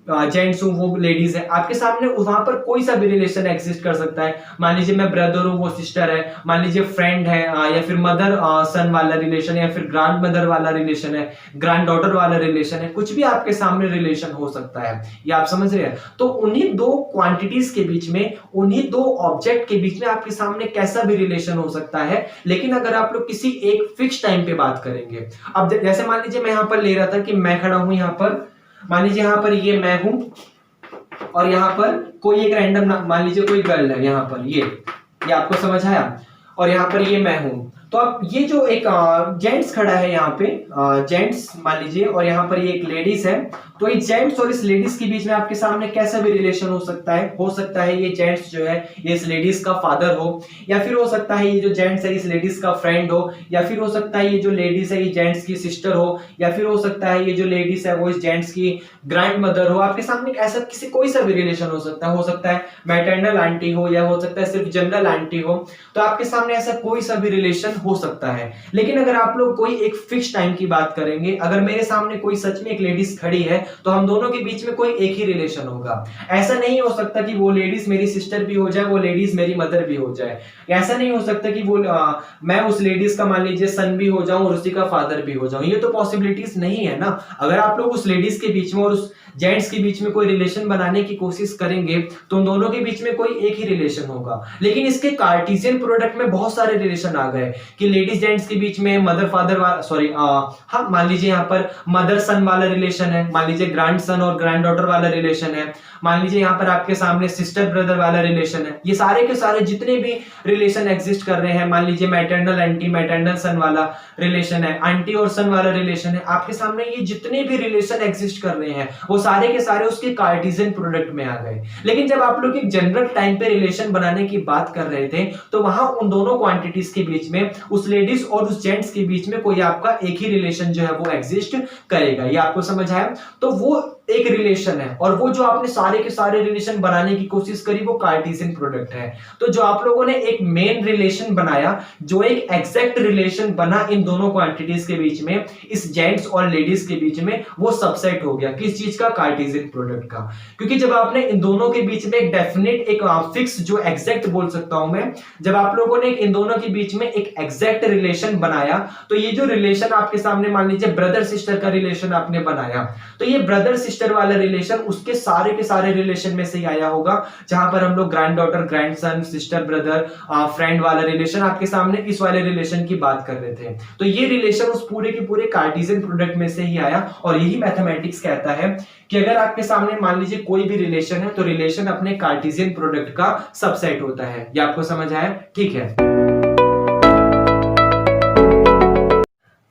जेंट्स हूं वो लेडीज है। आपके सामने वहां पर कोई सा भी रिलेशन एग्जिस्ट कर सकता है। मान लीजिए मैं ब्रदर हूं वो सिस्टर है, मान लीजिए फ्रेंड है, या फिर मदर सन वाला रिलेशन, या फिर ग्रैंड मदर वाला रिलेशन है, ग्रैंड डॉटर वाला रिलेशन है, कुछ भी आपके सामने रिलेशन हो सकता है। ये आप समझ रहे हैं। तो उन्हीं दो क्वांटिटीज के बीच में, उन्हीं दो ऑब्जेक्ट के बीच में आपके सामने कैसा भी रिलेशन हो सकता है, लेकिन अगर आप लोग किसी एक फिक्स टाइम पे बात करेंगे। अब जैसे मान लीजिए मैं यहां पर ले रहा था कि मैं खड़ा हूं यहाँ पर, मान लीजिए यहाँ पर ये मैं हूं और यहाँ पर कोई एक रैंडम मान लीजिए कोई गर्ल है यहाँ पर, ये आपको समझ आया, और यहाँ पर ये मैं हूं। तो अब ये जो एक जेंट्स खड़ा है यहाँ पे, जेंट्स मान लीजिए, और यहाँ पर ये एक लेडीज है, तो ये जेंट्स और इस लेडीज के बीच में आपके सामने कैसा भी रिलेशन हो सकता है ये जेंट्स जो है ये इस लेडीज का फादर हो, या फिर हो सकता है ये जो जेंट्स है इस लेडीज का फ्रेंड हो, या फिर हो सकता है ये जो लेडीज है ये जेंट्स की सिस्टर हो, या फिर हो सकता है ये जो लेडीज है वो इस जेंट्स की ग्रैंड मदर हो। आपके सामने ऐसा किसी कोई सा भी रिलेशन हो सकता है मैटरनल आंटी हो, या हो सकता है सिर्फ जनरल आंटी हो, तो आपके सामने ऐसा कोई सा भी रिलेशन हो सकता है। लेकिन अगर आप लोग कोई एक फिक्स टाइम की बात करेंगे, अगर मेरे सामने कोई सच में एक लेडीज खड़ी है तो हम दोनों के बीच में कोई एक ही रिलेशन होगा। ऐसा नहीं हो सकता कि वो लेडीज मेरी सिस्टर भी हो जाए, वो लेडीज मेरी मदर भी हो जाए। ऐसा नहीं हो सकता कि वो मैं उस लेडीज का मान लीजिए सन भी हो जाऊं और उसी का फादर भी हो जाऊं। ये तो पॉसिबिलिटीज नहीं है ना। अगर आप लोग उस लेडीज के बीच में और उस जेंट्स के बीच में कोई रिलेशन बनाने की कोशिश करेंगे तो उन दोनों के बीच में कोई एक ही रिलेशन होगा। लेकिन इसके कार्टेशियन प्रोडक्ट में बहुत सारे रिलेशन आ गए कि लेडीज जेंट्स के बीच में मदर फादर हाँ मान लीजिए यहाँ पर मदर सन वाला रिलेशन है, मान लीजिए ग्रैंड सन और ग्रैंड डॉटर वाला रिलेशन है, मान लीजिए यहाँ पर आपके सामने सिस्टर ब्रदर वाला रिलेशन है। ये सारे के सारे जितने भी रिलेशन एग्जिस्ट कर रहे हैं, मान लीजिए मैटरनल एंटी मैटरनल सन वाला रिलेशन है, आंटी और सन वाला रिलेशन है, आपके सामने ये जितने भी रिलेशन एग्जिस्ट कर रहे हैं वो सारे के सारे उसके कार्टेशियन प्रोडक्ट में आ गए। लेकिन जब आप लोग एक जनरल टाइम पे रिलेशन बनाने की बात कर रहे थे तो वहां उन दोनों क्वांटिटीज के बीच में, उस लेडीज और उस जेंट्स के बीच में कोई आपका एक ही रिलेशन जो है वो एग्जिस्ट करेगा। ये आपको समझ आया? तो वो एक रिलेशन है, और वो जो आपने सारे के सारे रिलेशन बनाने की कोशिश करी वो कार्टेशियन प्रोडक्ट है। तो जो आप लोगों ने एक मेन रिलेशन बनाया, जो एक एग्जैक्ट रिलेशन बना इन दोनों क्वांटिटीज के बीच में, इस जेंट्स और लेडीज के बीच में, वो सबसेट हो गया किस चीज का? कार्टेशियन प्रोडक्ट का। क्योंकि जब आपने इन दोनों के बीच में एक डेफिनेट एक फिक्स जो एग्जैक्ट बोल सकता हूं मैं, जब आप लोगों ने इन दोनों के बीच में एक एग्जैक्ट रिलेशन बनाया तो ये जो रिलेशन आपके सामने मान लीजिए ब्रदर सिस्टर का रिलेशन आपने बनाया, तो ये ब्रदर सिस्टर वाला रिलेशन उसके सारे के सारे रिलेशन में से ही आया होगा, जहां पर हम लोग grand daughter, grand son, sister brother, friend वाला रिलेशन आपके सामने इस वाले रिलेशन की बात कर रहे थे। तो ये रिलेशन उस पूरे के पूरे कार्टेशियन प्रोडक्ट में से ही आया, और यही मैथमेटिक्स कहता है कि अगर आपके सामने मान लीजिए कोई भी रिलेशन है तो रिलेशन अपने कार्टेशियन प्रोडक्ट का सबसेट होता है। ये आपको समझ आया? ठीक है।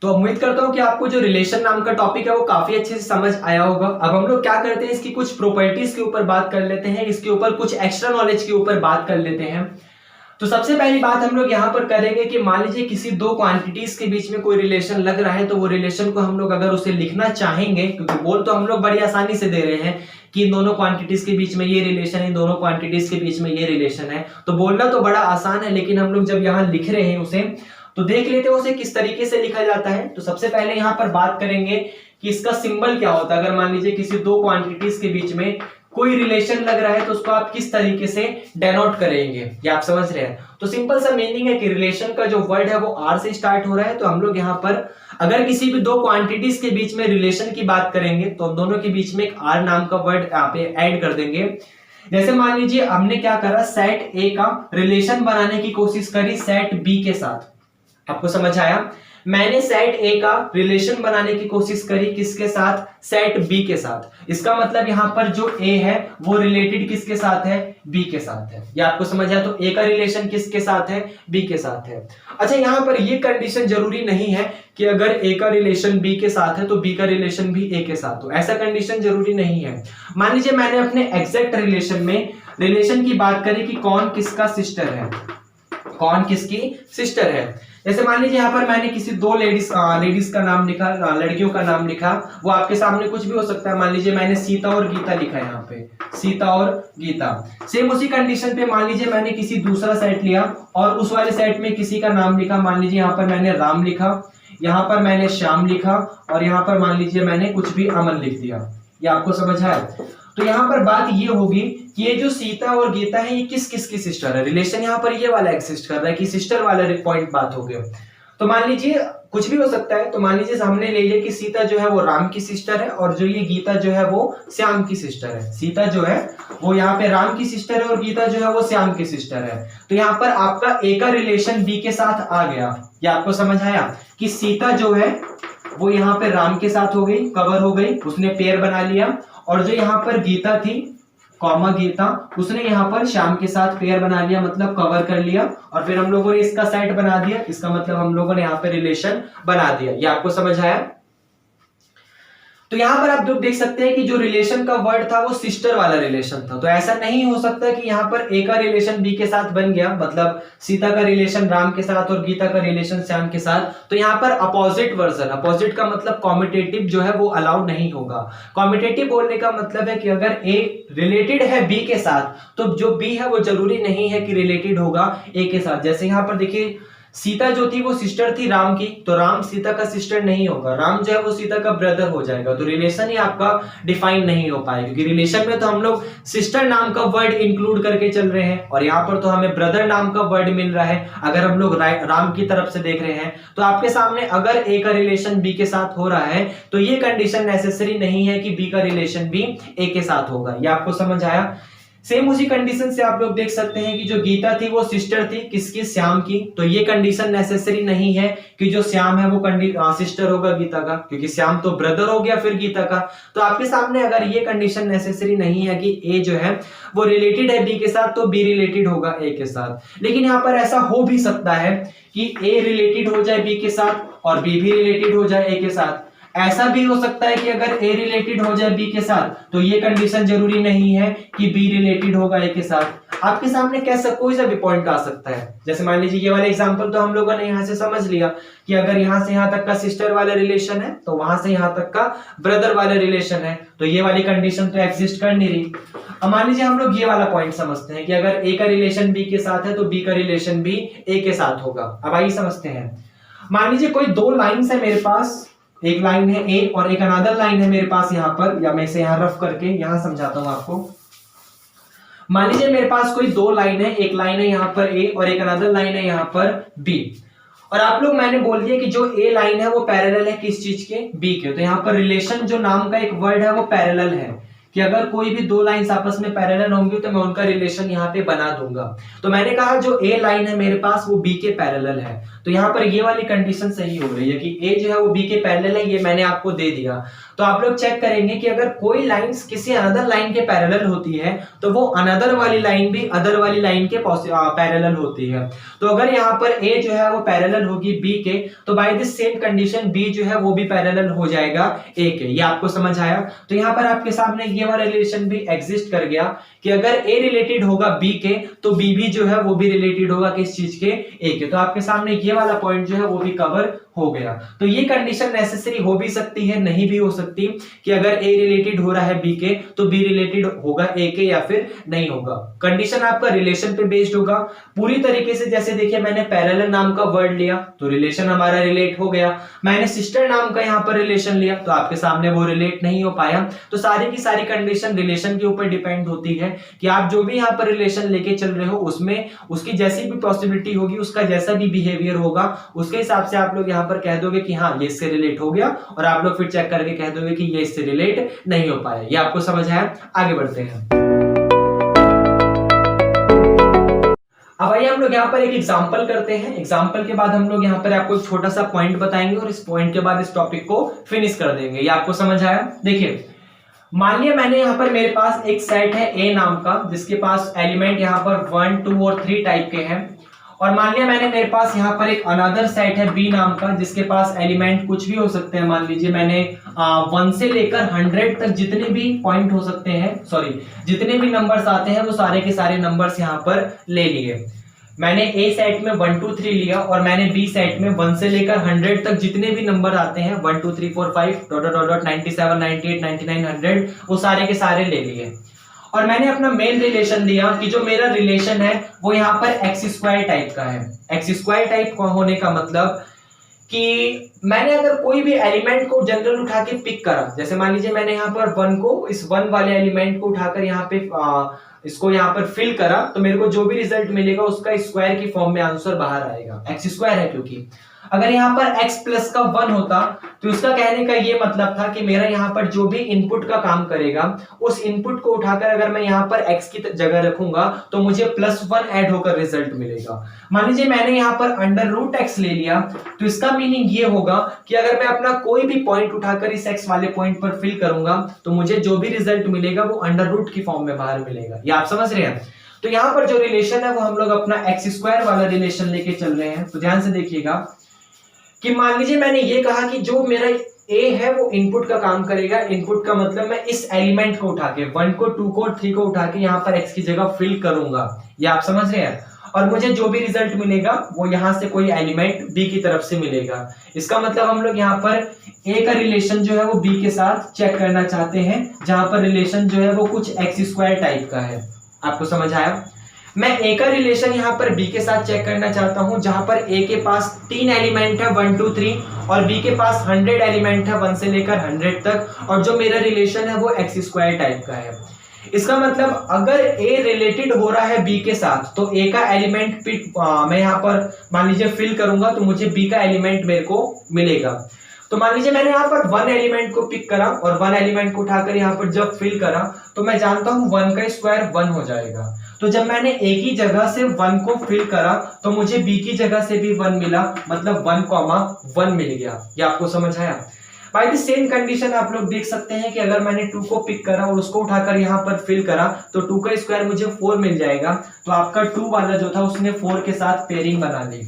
तो उम्मीद करता हूं कि आपको जो रिलेशन नाम का टॉपिक है वो काफी अच्छे से समझ आया होगा। अब हम लोग क्या करते हैं, इसकी कुछ प्रॉपर्टीज के ऊपर बात कर लेते हैं, इसके ऊपर कुछ एक्स्ट्रा नॉलेज के ऊपर बात कर लेते हैं। तो सबसे पहली बात हम लोग यहाँ पर करेंगे कि मान लीजिए किसी दो क्वांटिटीज के बीच में कोई रिलेशन लग रहा है, तो वो रिलेशन को हम लोग अगर उसे लिखना चाहेंगे, क्योंकि बोल तो हम लोग बड़ी आसानी से दे रहे हैं कि इन दोनों क्वांटिटीज के बीच में ये रिलेशन है, इन दोनों क्वांटिटीज के बीच में ये रिलेशन है, तो बोलना तो बड़ा आसान है, लेकिन हम लोग जब यहाँ लिख रहे हैं उसे तो देख लेते हैं उसे किस तरीके से लिखा जाता है। तो सबसे पहले यहाँ पर बात करेंगे कि इसका सिंबल क्या होता है। अगर मान लीजिए किसी दो क्वांटिटीज के बीच में कोई रिलेशन लग रहा है तो उसको आप किस तरीके से डेनोट करेंगे, ये आप समझ रहे हैं। तो सिंपल सा मीनिंग है कि रिलेशन का जो वर्ड है वो आर से स्टार्ट हो रहा है, तो हम लोग यहाँ पर अगर किसी भी दो क्वांटिटीज के बीच में रिलेशन की बात करेंगे तो दोनों के बीच में एक आर नाम का वर्ड यहाँ पे ऐड कर देंगे। जैसे मान लीजिए हमने क्या करा, सेट ए का रिलेशन बनाने की कोशिश करी सेट बी के साथ। आपको समझ आया? मैंने सेट ए का रिलेशन बनाने की कोशिश करी किसके साथ? सेट बी के साथ। इसका मतलब यहां पर जो ए है वो रिलेटेड किसके साथ है? बी के साथ है। ये आपको समझ आया? तो ए का रिलेशन किसके साथ है? बी के साथ है। अच्छा, यहां पर ये कंडीशन जरूरी नहीं है कि अगर ए का रिलेशन बी के साथ है तो बी का रिलेशन भी ए के साथ हो, ऐसा कंडीशन जरूरी नहीं है। मान लीजिए मैंने अपने एग्जैक्ट रिलेशन में रिलेशन की बात करी कि कौन किसका सिस्टर है, कौन किसकी सिस्टर है। जैसे मान लीजिए यहाँ पर मैंने किसी दो लेडीज का नाम लिखा, लड़कियों का नाम लिखा, वो आपके सामने कुछ भी हो सकता है। मान लीजिए मैंने सीता और गीता लिखा है, यहाँ पे सीता और गीता। सेम उसी कंडीशन पे मान लीजिए मैंने किसी दूसरा सेट लिया और उस वाले सेट में किसी का नाम लिखा। मान लीजिए यहाँ पर मैंने राम लिखा, यहाँ पर मैंने श्याम लिखा, और यहाँ पर मान लीजिए मैंने कुछ भी अमन लिख दिया। ये आपको समझ आया? तो यहाँ पर बात ये होगी कि ये जो सीता और गीता है ये किस किस की सिस्टर है। रिलेशन यहाँ पर ये वाला एग्जिस्ट कर रहा है कि सिस्टर वाला पॉइंट बात हो गया। तो मान लीजिए कुछ भी हो सकता है। तो मान लीजिए हमने ले लिया कि सीता जो है वो राम की सिस्टर है और जो ये गीता जो है वो श्याम की सिस्टर है। सीता जो है वो यहाँ पे राम की सिस्टर है और गीता जो है वो श्याम की सिस्टर है। तो यहाँ पर आपका ए का रिलेशन बी के साथ आ गया। ये आपको समझ आया कि सीता जो है वो यहाँ पे राम के साथ हो गई, कवर हो गई, उसने पेयर बना लिया। और जो यहाँ पर गीता थी कॉमा गीता, उसने यहाँ पर श्याम के साथ पेयर बना लिया, मतलब कवर कर लिया, और फिर हम लोगों ने इसका सेट बना दिया, इसका मतलब हम लोगों ने यहाँ पे रिलेशन बना दिया। ये आपको समझ आया? तो यहां पर आप लोग देख सकते हैं कि जो रिलेशन का वर्ड था वो सिस्टर वाला रिलेशन था। तो ऐसा नहीं हो सकता कि यहाँ पर ए का रिलेशन बी के साथ बन गया, मतलब सीता का रिलेशन राम के साथ और गीता का रिलेशन श्याम के साथ। तो यहाँ पर अपोजिट वर्जन, अपोजिट का मतलब कॉम्पिटेटिव जो है वो अलाउड नहीं होगा। कॉम्पिटेटिव बोलने का मतलब है कि अगर ए रिलेटेड है बी के साथ तो जो बी है वो जरूरी नहीं है कि रिलेटेड होगा ए के साथ। जैसे यहाँ पर देखिए सीता जो थी वो सिस्टर थी राम की, तो राम सीता का सिस्टर नहीं होगा, राम जो है वो सीता का ब्रदर हो जाएगा। तो रिलेशन ही आपका डिफाइन नहीं हो पाएगा, क्योंकि रिलेशन में तो हम लोग सिस्टर नाम का वर्ड इंक्लूड करके चल रहे हैं और यहाँ पर तो हमें ब्रदर नाम का वर्ड मिल रहा है। अगर हम लोग राम की तरफ से देख रहे हैं तो आपके सामने अगर ए का रिलेशन बी के साथ हो रहा है तो ये कंडीशन नेसेसरी नहीं है कि बी का रिलेशन भी ए के साथ होगा। ये आपको समझ आया? सेम उसी कंडीशन से आप लोग देख सकते हैं कि जो गीता थी वो सिस्टर थी किसकी? श्याम की। तो ये कंडीशन नेसेसरी नहीं है कि जो श्याम है वो सिस्टर होगा गीता का, क्योंकि श्याम तो ब्रदर हो गया फिर गीता का। तो आपके सामने अगर ये कंडीशन नेसेसरी नहीं है कि ए जो है वो रिलेटेड है बी के साथ तो बी रिलेटेड होगा ए के साथ। लेकिन यहाँ पर ऐसा हो भी सकता है कि ए रिलेटेड हो जाए बी के साथ और बी भी रिलेटेड हो जाए ए के साथ। ऐसा भी हो सकता है कि अगर ए रिलेटेड हो जाए बी के साथ तो ये कंडीशन जरूरी नहीं है कि बी रिलेटेड होगा ए के साथ। आपके सामने कैसा कोई सा भी पॉइंट आ सकता है। जैसे मान लीजिए ये वाला एग्जांपल तो हम लोगों ने यहाँ से समझ लिया कि अगर यहाँ से यहाँ तक का सिस्टर वाला रिलेशन है तो वहां से यहाँ तक का ब्रदर वाला रिलेशन है, तो ये वाली कंडीशन तो एग्जिस्ट कर नहीं रही। अब मान लीजिए हम लोग ये वाला पॉइंट समझते हैं कि अगर ए का रिलेशन बी के साथ है तो बी का रिलेशन भी ए के साथ होगा। अब आइए समझते हैं। मान लीजिए कोई दो लाइन्स है मेरे पास, एक लाइन है ए और एक अनदर लाइन है मेरे पास यहाँ पर, या मैं इसे यहाँ रफ करके यहाँ समझाता हूँ आपको। मान लीजिए मेरे पास कोई दो लाइन है, एक लाइन है यहाँ पर ए और एक अनदर लाइन है यहाँ पर बी, और आप लोग मैंने बोल दिया कि जो ए लाइन है वो पैरेलल है किस चीज के? बी के। तो यहाँ पर रिलेशन जो नाम का एक वर्ड है वो पैरेलल है, कि अगर कोई भी दो लाइंस आपस में पैरेलल होंगी तो मैं उनका रिलेशन यहाँ पे बना दूंगा। तो मैंने कहा जो ए लाइन है मेरे पास वो बी के पैरेलल है, तो यहाँ पर ये वाली कंडीशन सही हो रही है कि ए जो है वो बी के पैरेलल है, ये मैंने आपको दे दिया। तो आप लोग चेक करेंगे कि अगर कोई लाइंस किसी अनदर लाइन के पैरेलल होती है तो वो अनदर वाली लाइन भी अदर वाली लाइन के पैरेलल होती है। तो अगर यहाँ पर ए जो है वो पैरेलल होगी बी के तो by this same condition B जो है वो भी पैरेलल हो जाएगा ए के। ये आपको समझ आया? तो यहाँ पर आपके सामने ये वाला रिलेशन भी एग्जिस्ट कर गया कि अगर ए रिलेटेड होगा बी के तो बी भी जो है वो भी रिलेटेड होगा किस चीज के? ए के। तो आपके सामने ये वाला पॉइंट जो है वो भी कवर हो गया। तो ये कंडीशन नेसेसरी हो भी सकती है, नहीं भी हो सकती, कि अगर ए रिलेटेड हो रहा है बी के तो बी रिलेटेड होगा ए के या फिर नहीं होगा। कंडीशन आपका रिलेशन पे बेस्ड होगा पूरी तरीके से। जैसे देखिए मैंने पैरेलल नाम का वर्ड लिया तो रिलेशन हमारा रिलेट हो गया, मैंने सिस्टर नाम का यहाँ पर रिलेशन लिया तो आपके सामने वो रिलेट नहीं हो पाया। तो सारी की सारी कंडीशन रिलेशन के ऊपर डिपेंड होती है कि आप जो भी यहाँ पर रिलेशन लेके चल रहे हो उसमें उसकी जैसी भी पॉसिबिलिटी होगी, उसका जैसा भी बिहेवियर होगा, उसके हिसाब से आप लोग यहाँ पर कह दोगे कि हाँ ये इससे रिलेट हो गया, और आप लोग फिर चेक करके कह दोगे कि ये इससे रिलेट नहीं हो पाया। ये आपको समझ आया? आगे बढ़ते हैं। अब आइए हम लोग यहाँ पर एक एग्जांपल करते हैं। एग्जांपल के बाद हम लोग यहाँ पर आपको एक छोटा सा पॉइंट बताएंगे और इस पॉइंट के बाद इस टॉपिक को फिनिश कर देंगे। ये आपको समझ आया? देखिए मान लिया मैंने यहाँ पर मेरे पास एक सेट है ए नाम का जिसके पास एलिमेंट यहाँ पर 1, 2 और 3 टाइप के हैं, और मान लिया मैंने मेरे पास यहाँ पर एक अनदर सेट है बी नाम का जिसके पास एलिमेंट कुछ भी हो सकते हैं। मान लीजिए मैंने 1 से लेकर 100 तक जितने भी पॉइंट हो सकते हैं, सॉरी जितने भी नंबर्स आते हैं वो सारे के सारे नंबर्स यहाँ पर ले लिए। मैंने ए सेट में 1, 2, 3 लिया और मैंने बी सेट में 1 से लेकर 100 तक जितने भी नंबर आते हैं 1, 2, 3, 4, 5 डॉट डॉट डॉट 97, 98, 99, 100 वो सारे के सारे ले लिए। और मैंने अपना मेन रिलेशन लिया कि जो मेरा रिलेशन है वो यहाँ पर एक्स स्क्वायर टाइप का है। एक्स स्क्वायर टाइप होने का मतलब कि मैंने अगर कोई भी एलिमेंट को जनरल उठा के पिक करा, जैसे मान लीजिए मैंने यहाँ पर 1 को, इस 1 वाले एलिमेंट को उठाकर यहाँ पे इसको यहाँ पर फिल करा तो मेरे को जो भी रिजल्ट मिलेगा उसका स्क्वायर की फॉर्म में आंसर बाहर आएगा, एक्स स्क्वायर है क्योंकि। अगर यहाँ पर x प्लस का 1 होता तो इसका कहने का ये मतलब था कि मेरा यहाँ पर जो भी इनपुट का काम करेगा उस इनपुट को उठाकर अगर मैं यहाँ पर x की जगह रखूंगा तो मुझे +1 ऐड होकर रिजल्ट मिलेगा। मान लीजिए मैंने यहाँ पर √x ले लिया तो इसका मीनिंग ये होगा कि अगर मैं अपना कोई भी पॉइंट उठाकर इस x वाले पॉइंट पर फिल करूंगा तो मुझे जो भी रिजल्ट मिलेगा वो अंडर की फॉर्म में बाहर मिलेगा। ये आप समझ रहे हैं? तो यहाँ पर जो रिलेशन है वो हम लोग अपना x² वाला रिलेशन लेके चल रहे हैं। तो ध्यान से देखिएगा कि मान लीजिए मैंने ये कहा कि जो मेरा a है वो इनपुट का काम करेगा। इनपुट का मतलब मैं इस एलिमेंट को उठा के 1 को 2 को और 3 को उठा के यहाँ पर x की जगह फिल करूंगा। ये आप समझ रहे हैं? और मुझे जो भी रिजल्ट मिलेगा वो यहाँ से कोई एलिमेंट b की तरफ से मिलेगा। इसका मतलब हम लोग यहाँ पर a का रिलेशन जो है वो b के साथ चेक करना चाहते हैं, जहां पर रिलेशन जो है वो कुछ x² टाइप का है। आपको समझ आया? मैं a का रिलेशन यहाँ पर b के साथ चेक करना चाहता हूं, जहां पर a के पास 3 एलिमेंट है 1 2 3 और b के पास 100 एलिमेंट है 1 से लेकर 100 तक, और जो मेरा रिलेशन है वो x² टाइप का है। इसका मतलब अगर a रिलेटेड हो रहा है b के साथ तो a का एलिमेंट मैं यहाँ पर मान लीजिए फिल करूंगा तो मुझे b का एलिमेंट मेरे को मिलेगा। तो मान लीजिए मैंने यहाँ पर 1 एलिमेंट को पिक करा और 1 एलिमेंट को उठाकर यहाँ पर जब फिल करा तो मैं जानता हूँ 1 का स्क्वायर 1 हो जाएगा। तो जब मैंने a की जगह से 1 को फिल करा तो मुझे b की जगह से भी 1 मिला, मतलब 1,1 मिल गया। ये आपको समझ आया? बाय द सेम कंडीशन आप लोग देख सकते हैं कि अगर मैंने 2 को पिक करा और उसको उठाकर यहाँ पर फिल करा तो 2 का स्क्वायर मुझे 4 मिल जाएगा। तो आपका 2 वाला जो था उसने 4 के साथ पेयरिंग बना ली।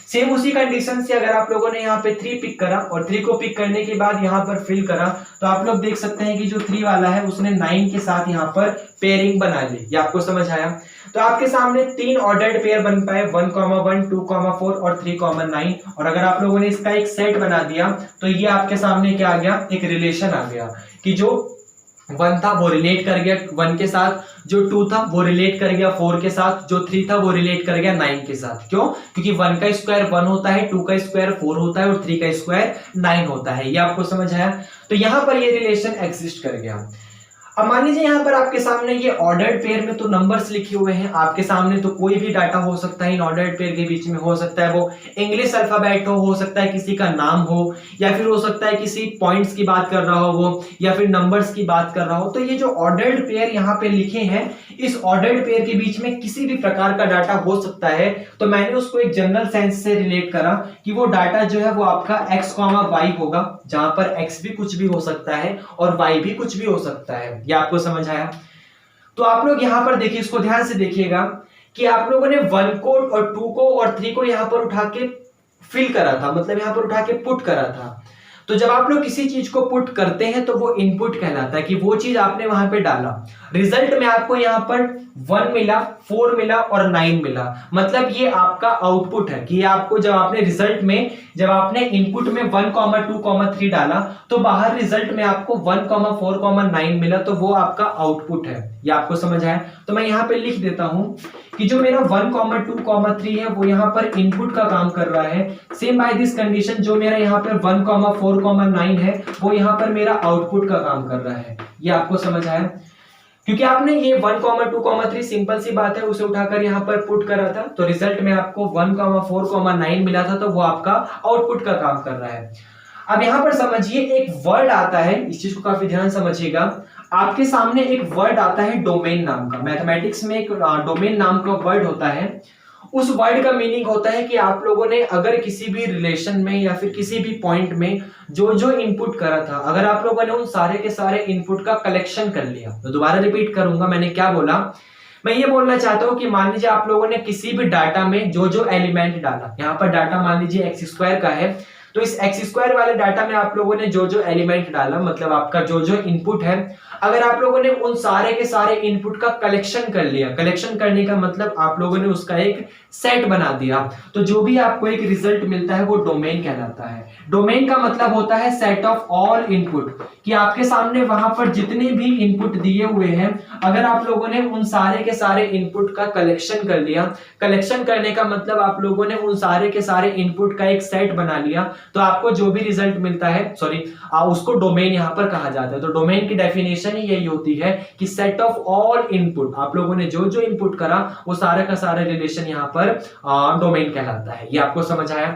सेम उसी कंडीशन से अगर आप लोगों ने यहाँ पे 3 पिक करा और 3 को पिक करने के बाद यहाँ पर फिल करा तो आप लोग देख सकते हैं कि जो 3 वाला है उसने 9 के साथ यहाँ पर पेयरिंग बना ली। ये आपको समझ आया? तो आपके सामने 3 ऑर्डर्ड पेयर बन पाए 1,1 2,4 और 3,9, और अगर आप लोगों ने इसका एक सेट बना दिया तो ये आपके सामने क्या आ गया? एक रिलेशन आ गया कि जो 1 था वो रिलेट कर गया 1 के साथ, जो 2 था वो रिलेट कर गया 4 के साथ, जो 3 था वो रिलेट कर गया 9 के साथ। क्यों? क्योंकि 1 का स्क्वायर 1 होता है, 2 का स्क्वायर 4 होता है और 3 का स्क्वायर 9 होता है। ये आपको समझ आया? तो यहां पर ये रिलेशन एग्जिस्ट कर गया। अब मान लीजिए यहाँ पर आपके सामने ये ऑर्डर्ड पेयर में तो नंबर्स लिखे हुए हैं, आपके सामने तो कोई भी डाटा हो सकता है इन ऑर्डर्ड पेयर के बीच में। हो सकता है वो इंग्लिश अल्फाबेट हो सकता है किसी का नाम हो, या फिर हो सकता है किसी पॉइंट्स की बात कर रहा हो वो, या फिर नंबर्स की बात कर रहा हो। तो ये जो ऑर्डर्ड पेयर यहाँ पे लिखे हैं, इस ऑर्डर्ड पेयर के बीच में किसी भी प्रकार का डाटा हो सकता है। तो मैंने उसको एक जनरल सेंस से रिलेट करा कि वो डाटा जो है वो आपका x, y होगा, जहां पर x भी कुछ भी हो सकता है और y भी कुछ भी हो सकता है। ये आपको समझ आया? तो आप लोग यहां पर देखिए, इसको ध्यान से देखिएगा कि आप लोगों ने 1 को और 2 को और 3 को यहां पर उठा के फिल करा था, मतलब यहां पर उठा के पुट करा था। तो जब आप लोग किसी चीज को पुट करते हैं तो वो इनपुट कहलाता है कि वो चीज आपने वहां पे डाला। रिजल्ट में आपको यहाँ पर 1 मिला, 4 मिला और 9 मिला, मतलब ये आपका आउटपुट है कि आपको जब आपने रिजल्ट में जब आपने इनपुट में 1, 2, 3 डाला तो बाहर रिजल्ट में आपको 1, 4, 9 मिला, तो वो आपका आउटपुट है। ये आपको समझ आया? तो मैं यहाँ पे लिख देता हूं कि जो मेरा 1, 2, 3 है वो यहाँ पर इनपुट का काम कर रहा है। सेम बाय दिस कंडीशन जो मेरा यहाँ पर 1, 4, 9 है वो यहाँ पर मेरा आउटपुट का काम कर रहा है। ये आपको समझ आया? क्योंकि आपने ये 1, 2, 3 सिंपल सी बात है उसे उठाकर यहाँ पर पुट करा था, तो रिजल्ट में आपको 1, 4, 9 मिला था, तो वो आपका आउटपुट का काम कर रहा है। अब यहाँ पर समझिए एक वर्ड आता है, इस चीज को काफी ध्यान समझिएगा। आपके सामने एक वर्ड आता है डोमेन नाम का। मैथमेटिक्स में एक डोमेन नाम का वर्ड होता है। उस वर्ड का मीनिंग होता है कि आप लोगों ने अगर किसी भी रिलेशन में या फिर किसी भी पॉइंट में जो जो इनपुट करा था, अगर आप लोगों ने उन सारे के सारे इनपुट का कलेक्शन कर लिया। तो दोबारा रिपीट करूंगा, मैंने क्या बोला? मैं ये बोलना चाहता हूं कि मान लीजिए आप लोगों ने किसी भी डाटा में जो जो एलिमेंट डाला, यहाँ पर डाटा मान लीजिए x² का है, तो इस x² वाले डाटा में आप लोगों ने जो जो एलिमेंट डाला, मतलब आपका जो जो इनपुट है, अगर आप लोगों ने उन सारे के सारे इनपुट का कलेक्शन कर लिया, कलेक्शन करने का मतलब आप लोगों ने उसका एक सेट बना दिया, तो जो भी आपको एक रिजल्ट मिलता है वो डोमेन कहलाता है। डोमेन का मतलब होता है सेट ऑफ ऑल इनपुट, कि आपके सामने वहां पर जितने भी इनपुट दिए हुए हैं, अगर आप लोगों ने उन सारे के सारे इनपुट का कलेक्शन कर लिया, कलेक्शन करने का मतलब आप लोगों ने उन सारे के सारे इनपुट का एक सेट बना लिया, तो आपको जो भी रिजल्ट मिलता है, उसको डोमेन यहाँ पर कहा जाता है। तो डोमेन की डेफिनेशन ही यही होती है कि सेट ऑफ ऑल इनपुट, आप लोगों ने जो जो इनपुट करा वो सारा का सारा रिलेशन यहाँ पर डोमेन कहलाता है। ये आपको समझ आया?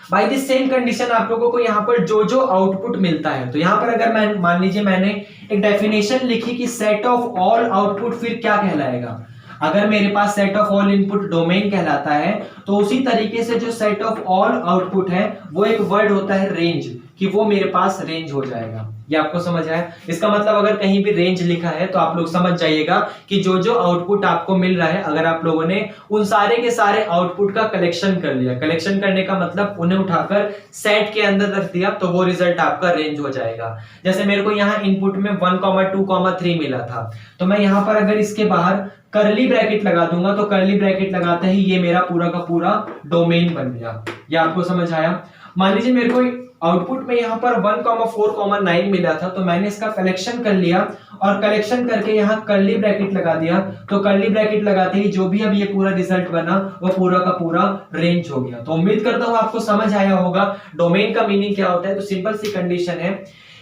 बाय दिस सेम कंडीशन आप लोगों को यहाँ पर जो जो आउटपुट मिलता है, तो यहाँ पर अगर मैं मान लीजिए मैंने एक डेफिनेशन लिखी कि सेट ऑफ ऑल आउटपुट फिर क्या कहलाएगा, अगर मेरे पास set of all input domain कहलाता है, तो उसी तरीके से जो सेट ऑफ ऑल आउटपुट है वो एक वर्ड होता है रेंज, कि वो मेरे पास रेंज हो जाएगा। ये आपको समझ आया? इसका मतलब अगर कहीं भी रेंज लिखा है तो आप लोग समझ जाइएगा कि जो जो आउटपुट आपको मिल रहा है, अगर आप लोगों ने उन सारे के सारे आउटपुट का कलेक्शन कर लिया, कलेक्शन करने का मतलब उन्हें उठाकर सेट के अंदर रख दिया, तो वो रिजल्ट आपका रेंज हो जाएगा। जैसे मेरे को यहाँ इनपुट में 1, 2, 3 मिला था, तो मैं यहाँ पर अगर इसके बाहर कर्ली ब्रैकेट लगा दूंगा, तो कर्ली ब्रैकेट लगाते ही ये मेरा पूरा का पूरा डोमेन बन गया। ये आपको समझ आया? मान लीजिए मेरे को आउटपुट में यहाँ पर 1, 4, 9 मिला था, तो मैंने इसका कलेक्शन कर लिया और कलेक्शन करके यहाँ कर्ली ब्रैकेट लगा दिया, तो कर्ली ब्रैकेट लगाते ही जो भी अब ये पूरा रिजल्ट बना वो पूरा का पूरा रेंज हो गया। तो उम्मीद करता हूँ आपको समझ आया होगा डोमेन का मीनिंग क्या होता है। तो सिंपल सी कंडीशन है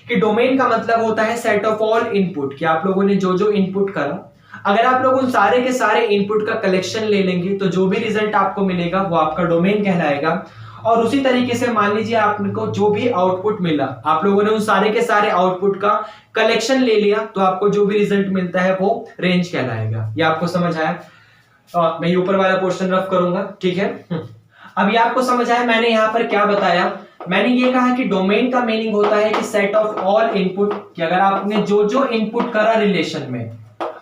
कि डोमेन का मतलब होता है सेट ऑफ ऑल इनपुट, कि आप लोगों ने जो जो इनपुट करा, अगर आप लोग उन सारे के सारे इनपुट का कलेक्शन ले लेंगे तो जो भी रिजल्ट आपको मिलेगा वो आपका डोमेन कहलाएगा। और उसी तरीके से मान लीजिए आपको जो भी आउटपुट मिला, आप लोगों ने उन सारे के सारे आउटपुट का कलेक्शन ले लिया, तो आपको जो भी रिजल्ट मिलता है वो रेंज कहलाएगा। ये आपको समझ आया? मैं ऊपर वाला पोर्शन रफ करूंगा, ठीक है? अब ये आपको समझ आया मैंने यहाँ पर क्या बताया? मैंने ये कहा कि डोमेन का मीनिंग होता है कि सेट ऑफ ऑल इनपुट, कि अगर आपने जो जो इनपुट करा रिलेशन में,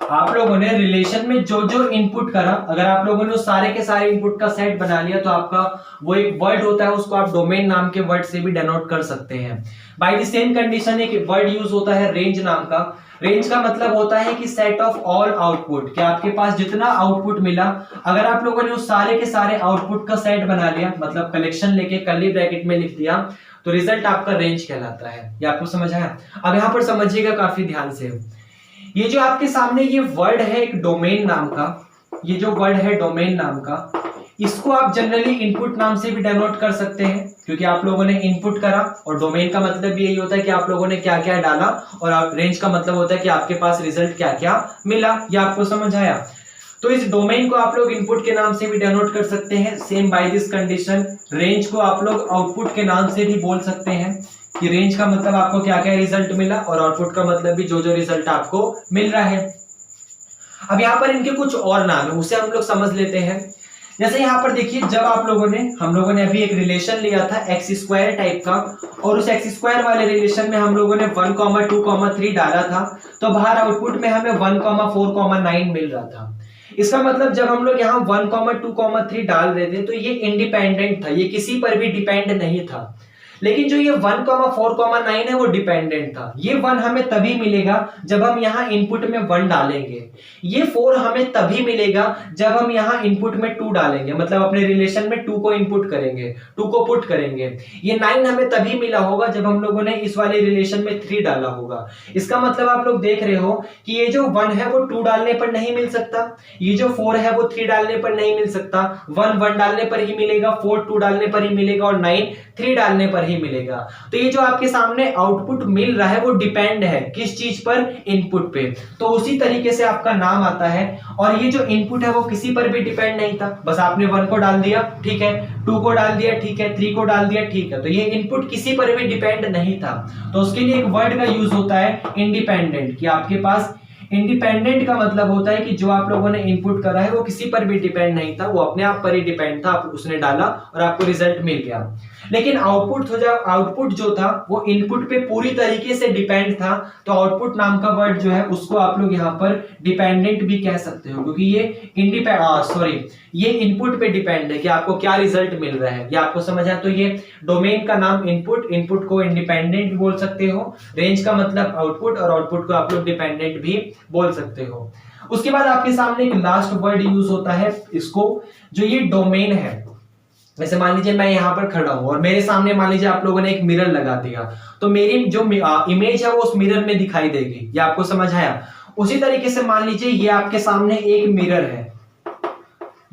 आप लोगों ने रिलेशन में जो जो इनपुट करा, अगर आप लोगों ने उस सारे के सारे इनपुट का सेट बना लिया, तो आपका वो एक वर्ड होता है, उसको आप डोमेन नाम के वर्ड से भी डिनोट कर सकते हैं। बाय द सेम कंडीशन एक वर्ड यूज होता है रेंज नाम का। रेंज का मतलब होता है कि सेट ऑफ ऑल आउटपुट, कि आपके पास जितना आउटपुट मिला, अगर आप लोगों ने उस सारे के सारे आउटपुट का सेट बना लिया, मतलब कलेक्शन लेके कर्ली ब्रैकेट में लिख दिया, तो रिजल्ट आपका रेंज कहलाता है। ये आपको समझ आया? अब यहाँ पर समझिएगा काफी ध्यान से, ये जो आपके सामने ये वर्ड है एक डोमेन नाम का, ये जो वर्ड है डोमेन नाम का, इसको आप जनरली इनपुट नाम से भी डिनोट कर सकते हैं, क्योंकि आप लोगों ने इनपुट करा, और डोमेन का मतलब यही होता है कि आप लोगों ने क्या क्या डाला, और रेंज का मतलब होता है कि आपके पास रिजल्ट क्या क्या मिला। ये आपको समझ आया? तो इस डोमेन को आप लोग इनपुट के नाम से भी डिनोट कर सकते हैं। Same by this condition range को आप लोग आउटपुट के नाम से भी बोल सकते हैं, कि रेंज का मतलब आपको क्या क्या रिजल्ट मिला, और आउटपुट का मतलब भी जो जो रिजल्ट आपको मिल रहा है। अब यहाँ पर इनके कुछ और नाम है, उसे हम लोग समझ लेते हैं। जैसे यहाँ पर देखिए, जब हम लोगों ने अभी एक रिलेशन लिया था एक्स स्क्वायर टाइप का, और उस एक्स स्क्वायर वाले रिलेशन में हम लोगों ने 1, 2, 3 डाला था, तो बाहर आउटपुट में हमें 1, 4, 9 मिल रहा था। इसका मतलब जब हम लोग यहाँ 1, 2, 3 डाल रहे थे, तो ये इंडिपेंडेंट था, ये किसी पर भी डिपेंड नहीं था। लेकिन जो ये 1, 4, 9 है वो डिपेंडेंट था। ये 1 हमें तभी मिलेगा जब हम यहाँ इनपुट में 1 डालेंगे। ये 4 हमें तभी मिलेगा जब हम यहाँ इनपुट में 2 डालेंगे, मतलब अपने रिलेशन में 2 को इनपुट करेंगे, 2 को पुट करेंगे। ये 9 हमें तभी मिला होगा जब हम लोगों ने इस वाले रिलेशन में 3 डाला होगा। इसका मतलब आप लोग देख रहे हो कि ये जो 1 है वो 2 डालने पर नहीं मिल सकता, ये जो 4 है वो 3 डालने पर नहीं मिल सकता। 1 डालने पर ही मिलेगा, 4 2 डालने पर ही मिलेगा, और 9 3 डालने पर ही मिलेगा। तो ये जो आपके सामने आउटपुट मिल रहा है वो डिपेंड है किस चीज पर? इनपुट पे। तो उसी तरीके से आपका नाम आता है। और ये जो इनपुट है वो किसी पर भी डिपेंड नहीं था, बस आपने 1 को डाल दिया, ठीक है, 2 को डाल दिया, ठीक है, 3 को डाल दिया, ठीक है। तो ये इनपुट किसी पर भी डिपेंड नहीं था। तो उसके लिए एक वर्ड का यूज होता है इंडिपेंडेंट, कि आपके पास इंडिपेंडेंट का मतलब होता है कि जो आप लोगों ने इनपुट करा है वो किसी पर भी डिपेंड नहीं था, वो अपने आप पर ही डिपेंड था, उसने डाला और आपको रिजल्ट मिल गया। लेकिन आउटपुट जो था वो इनपुट पे पूरी तरीके से डिपेंड था, तो आउटपुट नाम का वर्ड जो है उसको आप लोग यहाँ पर डिपेंडेंट भी कह सकते हो, क्योंकि ये इनपुट पे डिपेंड है कि आपको क्या रिजल्ट मिल रहा है। ये आपको समझ आया? तो ये डोमेन का नाम इनपुट को इंडिपेंडेंट भी बोल सकते हो, रेंज का मतलब आउटपुट, और आउटपुट को आप लोग डिपेंडेंट भी बोल सकते हो। उसके बाद आपके सामने एक लास्ट वर्ड यूज होता है इसको, जो ये डोमेन है। वैसे मान लीजिए मैं यहाँ पर खड़ा हूं और मेरे सामने मान लीजिए आप लोगों ने एक मिरर लगा दिया, तो मेरी जो इमेज है वो उस मिरर में दिखाई देगी। ये आपको समझ आया? उसी तरीके से मान लीजिए ये आपके सामने एक मिरर है,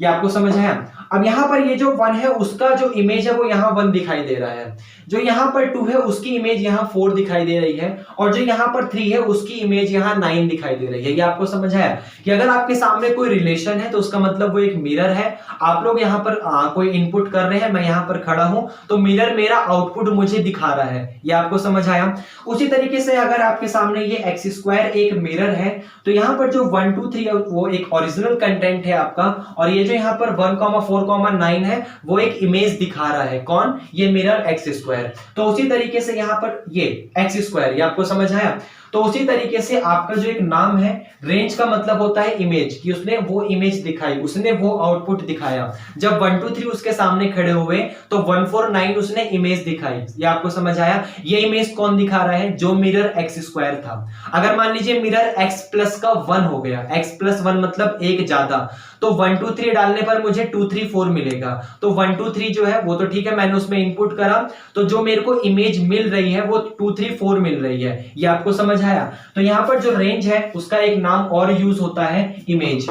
ये आपको समझ आया? अब यहाँ पर ये जो 1 है उसका जो इमेज है वो यहाँ 1 दिखाई दे रहा है, जो यहाँ पर 2 है उसकी इमेज यहाँ 4 दिखाई दे रही है, और जो यहाँ पर 3 है उसकी इमेज यहाँ 9 दिखाई दे रही है। ये आपको समझ आया कि अगर आपके सामने कोई रिलेशन है तो उसका मतलब वो एक मिरर है। आप लोग यहाँ पर कोई इनपुट कर रहे हैं, मैं यहाँ पर खड़ा हूं तो मिरर मेरा आउटपुट मुझे दिखा रहा है। ये आपको समझ आया। उसी तरीके से अगर आपके सामने ये x² एक मिरर है तो यहाँ पर जो 1 2 3 वो एक ओरिजिनल कंटेंट है आपका, और ये जो यहाँ पर 1 4 9 है वो एक इमेज दिखा रहा है। कौन? ये मिरर x²। तो उसी तरीके से यहाँ पर ये x², ये आपको समझ आया। तो उसी तरीके से आपका जो एक नाम है, रेंज का मतलब होता है इमेज, कि उसने वो इमेज दिखाई, उसने वो आउटपुट दिखाया। जब 1 2 3 उसके सामने खड़े हुए तो 1 4 9 उसने इमेज दिखाई। ये आपको समझ आया। ये इमेज कौन दिखा रहा है? जो मिरर x² था। अगर मान लीजिए मिरर x प्लस का 1 हो गया, x प्लस 1 मतलब एक ज्यादा, तो 1 2 3 डालने पर मुझे 2 3 4 मिलेगा। तो 1 2 3 जो है वो तो ठीक है, मैंने उसमें इनपुट करा, तो जो मेरे को इमेज मिल रही है वो 2 3 4 मिल रही है। ये आपको समझ आया। तो यहाँ पर जो रेंज है उसका एक नाम और यूज होता है, इमेज।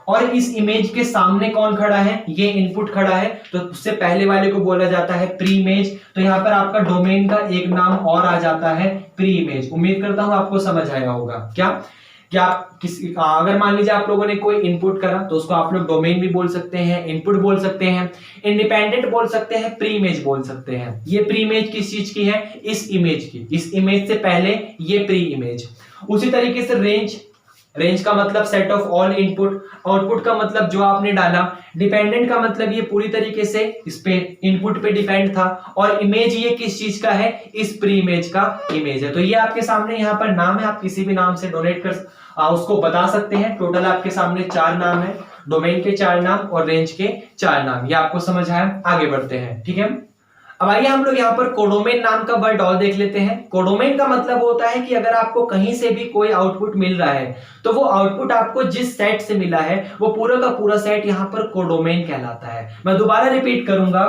और इस इमेज के सामने कौन खड़ा है? ये इनपुट खड़ा है, तो उससे पहले वाले को बोला जाता है प्री इमेज। तो यहाँ पर आपका डोमेन का एक नाम और आ जाता है, प्री इमेज। उम्मीद करता हूं आपको समझ आया होगा। क्या अगर मान लीजिए आप लोगों ने कोई इनपुट करा तो उसको आप लोग डोमेन भी बोल सकते हैं, इनपुट बोल सकते हैं, इंडिपेंडेंट बोल सकते हैं, प्री इमेज बोल सकते हैं। ये प्री इमेज किस चीज की है? इस इमेज की। इस इमेज से पहले ये प्री इमेज। उसी तरीके से रेंज का मतलब set of all input, output का मतलब जो आपने डाला, डिपेंडेंट का मतलब ये पूरी तरीके से इस पे इनपुट पे डिपेंड था, और इमेज ये किस चीज का है? इस प्री इमेज का इमेज है। तो ये आपके सामने यहाँ पर नाम है, आप किसी भी नाम से डोनेट कर उसको बता सकते हैं। टोटल आपके सामने 4 नाम है, डोमेन के 4 नाम और रेंज के 4 नाम। ये आपको समझ आया। आगे बढ़ते हैं, ठीक है। अब आइए हम लोग यहाँ पर कोडोमेन नाम का वर्ड और देख लेते हैं। कोडोमेन का मतलब होता है कि अगर आपको कहीं से भी कोई आउटपुट मिल रहा है तो वो आउटपुट आपको जिस सेट से मिला है वो पूरा का पूरा सेट यहाँ पर कोडोमेन कहलाता है। मैं दोबारा रिपीट करूंगा।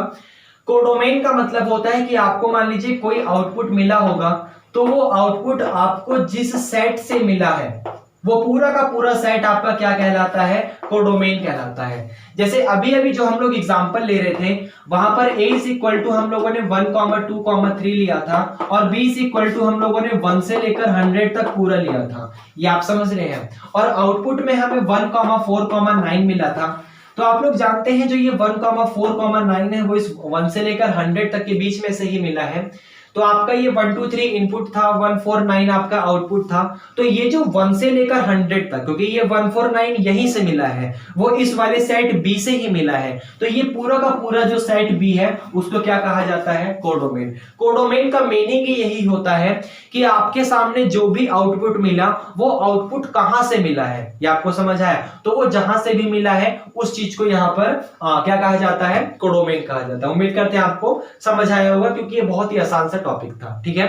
कोडोमेन का मतलब होता है कि आपको मान लीजिए कोई आउटपुट मिला होगा, तो वो आउटपुट आपको जिस सेट से मिला है वो पूरा का पूरा सेट आपका क्या कहलाता है? कोडोमेन कहलाता है। जैसे अभी अभी जो हम लोग एग्जांपल ले रहे थे वहां पर a इज इक्वल टू हम लोगों ने 1 2 3 लिया था, और b इज इक्वल टू हम लोगों ने 1 से लेकर 100 तक पूरा लिया था। ये आप समझ रहे हैं। और आउटपुट में हमें 1 4 9 मिला था। तो आप लोग जानते हैं जो ये 1 4 9 है वो इस 1 से लेकर 100 तक के बीच में से ही मिला है। तो आपका ये 1 2 3 इनपुट था, 1 4 9 आपका आउटपुट था। तो ये जो 1 से लेकर 100 तक, क्योंकि ये 1 4 9 यहीं से मिला है, वो इस वाले सेट बी से ही मिला है, तो ये पूरा का पूरा जो सेट बी है उसको क्या कहा जाता है? कोडोमेन। कोडोमेन का मीनिंग ही यही होता है कि आपके सामने जो भी आउटपुट मिला वो आउटपुट कहां से मिला है। ये आपको समझ आया। तो वो जहां से भी मिला है उस चीज को यहाँ पर क्या कहा जाता है? कोडोमेन कहा जाता है। उम्मीद करते हैं आपको समझ आया होगा, क्योंकि ये बहुत ही आसान सा टॉपिक था, ठीक है।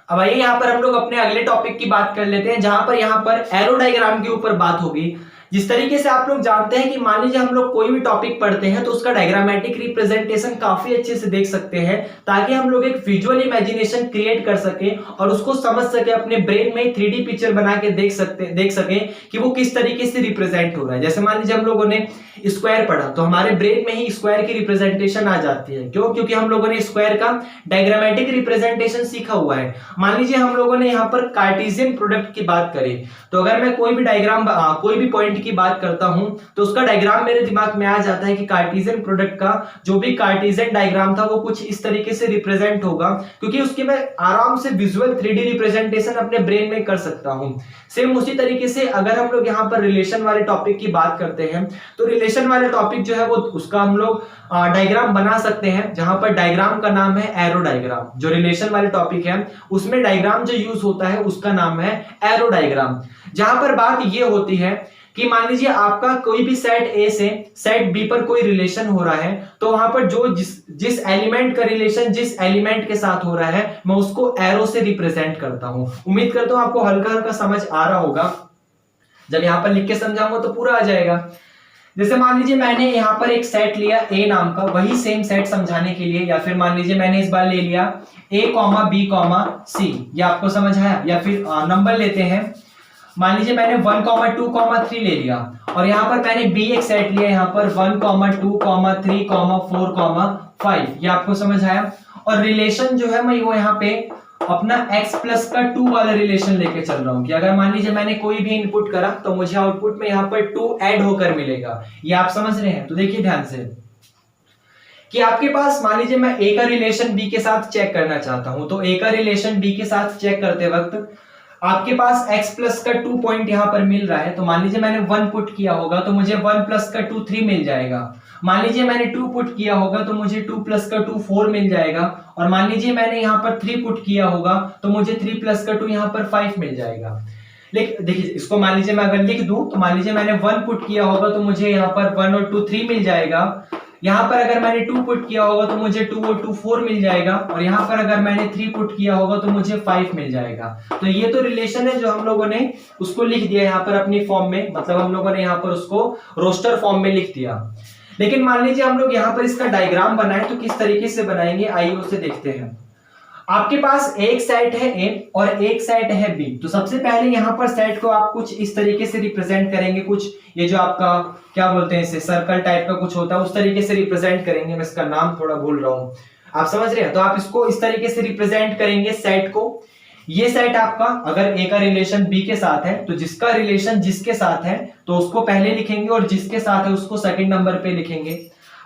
अब आइए यहाँ पर हम लोग अपने अगले टॉपिक की बात कर लेते हैं, जहां पर यहाँ पर एरो डायग्राम के ऊपर बात होगी। जिस तरीके से आप लोग जानते हैं कि मान लीजिए हम लोग कोई भी टॉपिक पढ़ते हैं तो उसका डायग्रामेटिक रिप्रेजेंटेशन काफी अच्छे से देख सकते हैं, ताकि हम लोग एक विजुअल इमेजिनेशन क्रिएट कर सके और उसको समझ सके, अपने ब्रेन में 3D पिक्चर बना के देख सके कि वो किस तरीके से रिप्रेजेंट हो रहा है। जैसे मान लीजिए हम लोगों ने स्क्वायर पढ़ा तो हमारे ब्रेन में ही स्क्वायर की रिप्रेजेंटेशन आ जाती है। क्यों? क्योंकि हम लोगों ने स्क्वायर का डायग्रामेटिक रिप्रेजेंटेशन सीखा हुआ है। मान लीजिए हम लोगों ने यहाँ पर कार्टेशियन प्रोडक्ट की बात करी, तो अगर मैं कोई भी डायग्राम कोई भी पॉइंट की बात करता हूं तो उसका डायग्राम मेरे दिमाग में आ जाता है कि कार्टेशियन प्रोडक्ट का जो भी कार्टेशियन डायग्राम था वो कुछ इस तरीके से रिप्रेजेंट होगा, क्योंकि उसके मैं आराम से विजुअल 3D रिप्रेजेंटेशन अपने ब्रेन में कर सकता हूं। सेम उसी तरीके से अगर हम लोग यहाँ पर रिलेशन वाले टॉपिक की बात करते हैं तो रिलेशन वाले टॉपिक जो है वो उसका हम लोग डायग्राम बना सकते हैं, जहां पर डायग्राम का नाम है एरो डायग्राम। जो रिलेशन वाले टॉपिक है उसमें डायग्राम जो यूज होता है उसका नाम है एरो डायग्राम। जहां पर बात ये होती है कि मान लीजिए आपका कोई भी सेट ए से सेट बी पर कोई रिलेशन हो रहा है, तो वहां पर जो जिस एलिमेंट का रिलेशन जिस एलिमेंट के साथ हो रहा है मैं उसको एरो से रिप्रेजेंट करता हूं। उम्मीद करता हूं आपको हल्का हल्का समझ आ रहा होगा। जब यहां पर लिख के समझाऊंगा तो पूरा आ जाएगा। जैसे मान लीजिए मैंने यहाँ पर एक सेट लिया ए नाम का, वही सेम सेट समझाने के लिए, या फिर मान लीजिए मैंने इस बार ले लिया a, b, c। ये आपको समझ आया। या फिर नंबर लेते हैं मान लीजिए मैंने 1, 2, 3 ले लिया और यहाँ पर मैंने बी एक सेट लिया, यहाँ पर 1, 2, 3, 4, 5। ये आपको समझ आया। और रिलेशन जो है मैं वो यहाँ पे अपना x प्लस का 2 वाला रिलेशन लेके चल रहा हूँ कि अगर मान लीजिए मैंने कोई भी इनपुट करा तो मुझे आउटपुट में यहाँ पर 2 ऐड होकर मिलेगा। ये आप समझ रहे हैं? तो देखिए ध्यान से कि आपके पास मान लीजिए मैं a का रिलेशन b के साथ चेक करना चाहता हूं, तो a का रिलेशन b के साथ चेक करते वक्त आपके पास x प्लस का 2 पॉइंट यहां पर मिल रहा है। तो मान लीजिए मैंने 1 पुट किया होगा तो मुझे 1 प्लस का 2 3 मिल जाएगा। मान लीजिए मैंने 2 पुट किया होगा तो मुझे 2 प्लस का 2 4 मिल जाएगा। और मान लीजिए मैंने यहाँ पर 3 पुट किया होगा तो मुझे 3 प्लस का 2 यहाँ पर 5 मिल जाएगा। लेकिन देखिए इसको मान लीजिए मैं अगर लिख दूं तो मान लीजिए मैंने 1 पुट किया होगा तो मुझे यहाँ पर 1 और 2 3 मिल जाएगा। यहाँ पर अगर मैंने 2 पुट किया होगा तो मुझे 2 और 2 4 मिल जाएगा। और यहाँ पर अगर मैंने 3 पुट किया होगा तो मुझे 5 मिल जाएगा। तो ये तो रिलेशन है जो हम लोगों ने उसको लिख दिया यहाँ पर अपनी फॉर्म में, मतलब हम लोगों ने यहाँ पर उसको रोस्टर फॉर्म में लिख दिया। लेकिन मान लीजिए हम लोग यहाँ पर इसका डायग्राम बनाए तो किस तरीके से बनाएंगे आइए उसे देखते हैं। आपके पास एक सेट है A और एक सेट है B। तो सबसे पहले यहाँ पर सेट को आप कुछ इस तरीके से रिप्रेजेंट करेंगे, कुछ ये जो आपका क्या बोलते हैं इसे सर्कल टाइप का कुछ होता है उस तरीके से रिप्रेजेंट करेंगे। मैं इसका नाम थोड़ा भूल रहा हूँ, आप समझ रहे हैं? तो आप इसको इस तरीके से रिप्रेजेंट करेंगे सेट को। ये सेट आपका अगर A का रिलेशन B के साथ है तो जिसका रिलेशन जिसके साथ है तो उसको पहले लिखेंगे और जिसके साथ है उसको सेकंड नंबर पे लिखेंगे।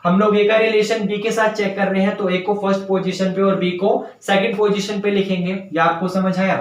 हम लोग A का रिलेशन B के साथ चेक कर रहे हैं तो A को फर्स्ट पोजीशन पे और B को सेकंड पोजीशन पे लिखेंगे। ये आपको समझ आया?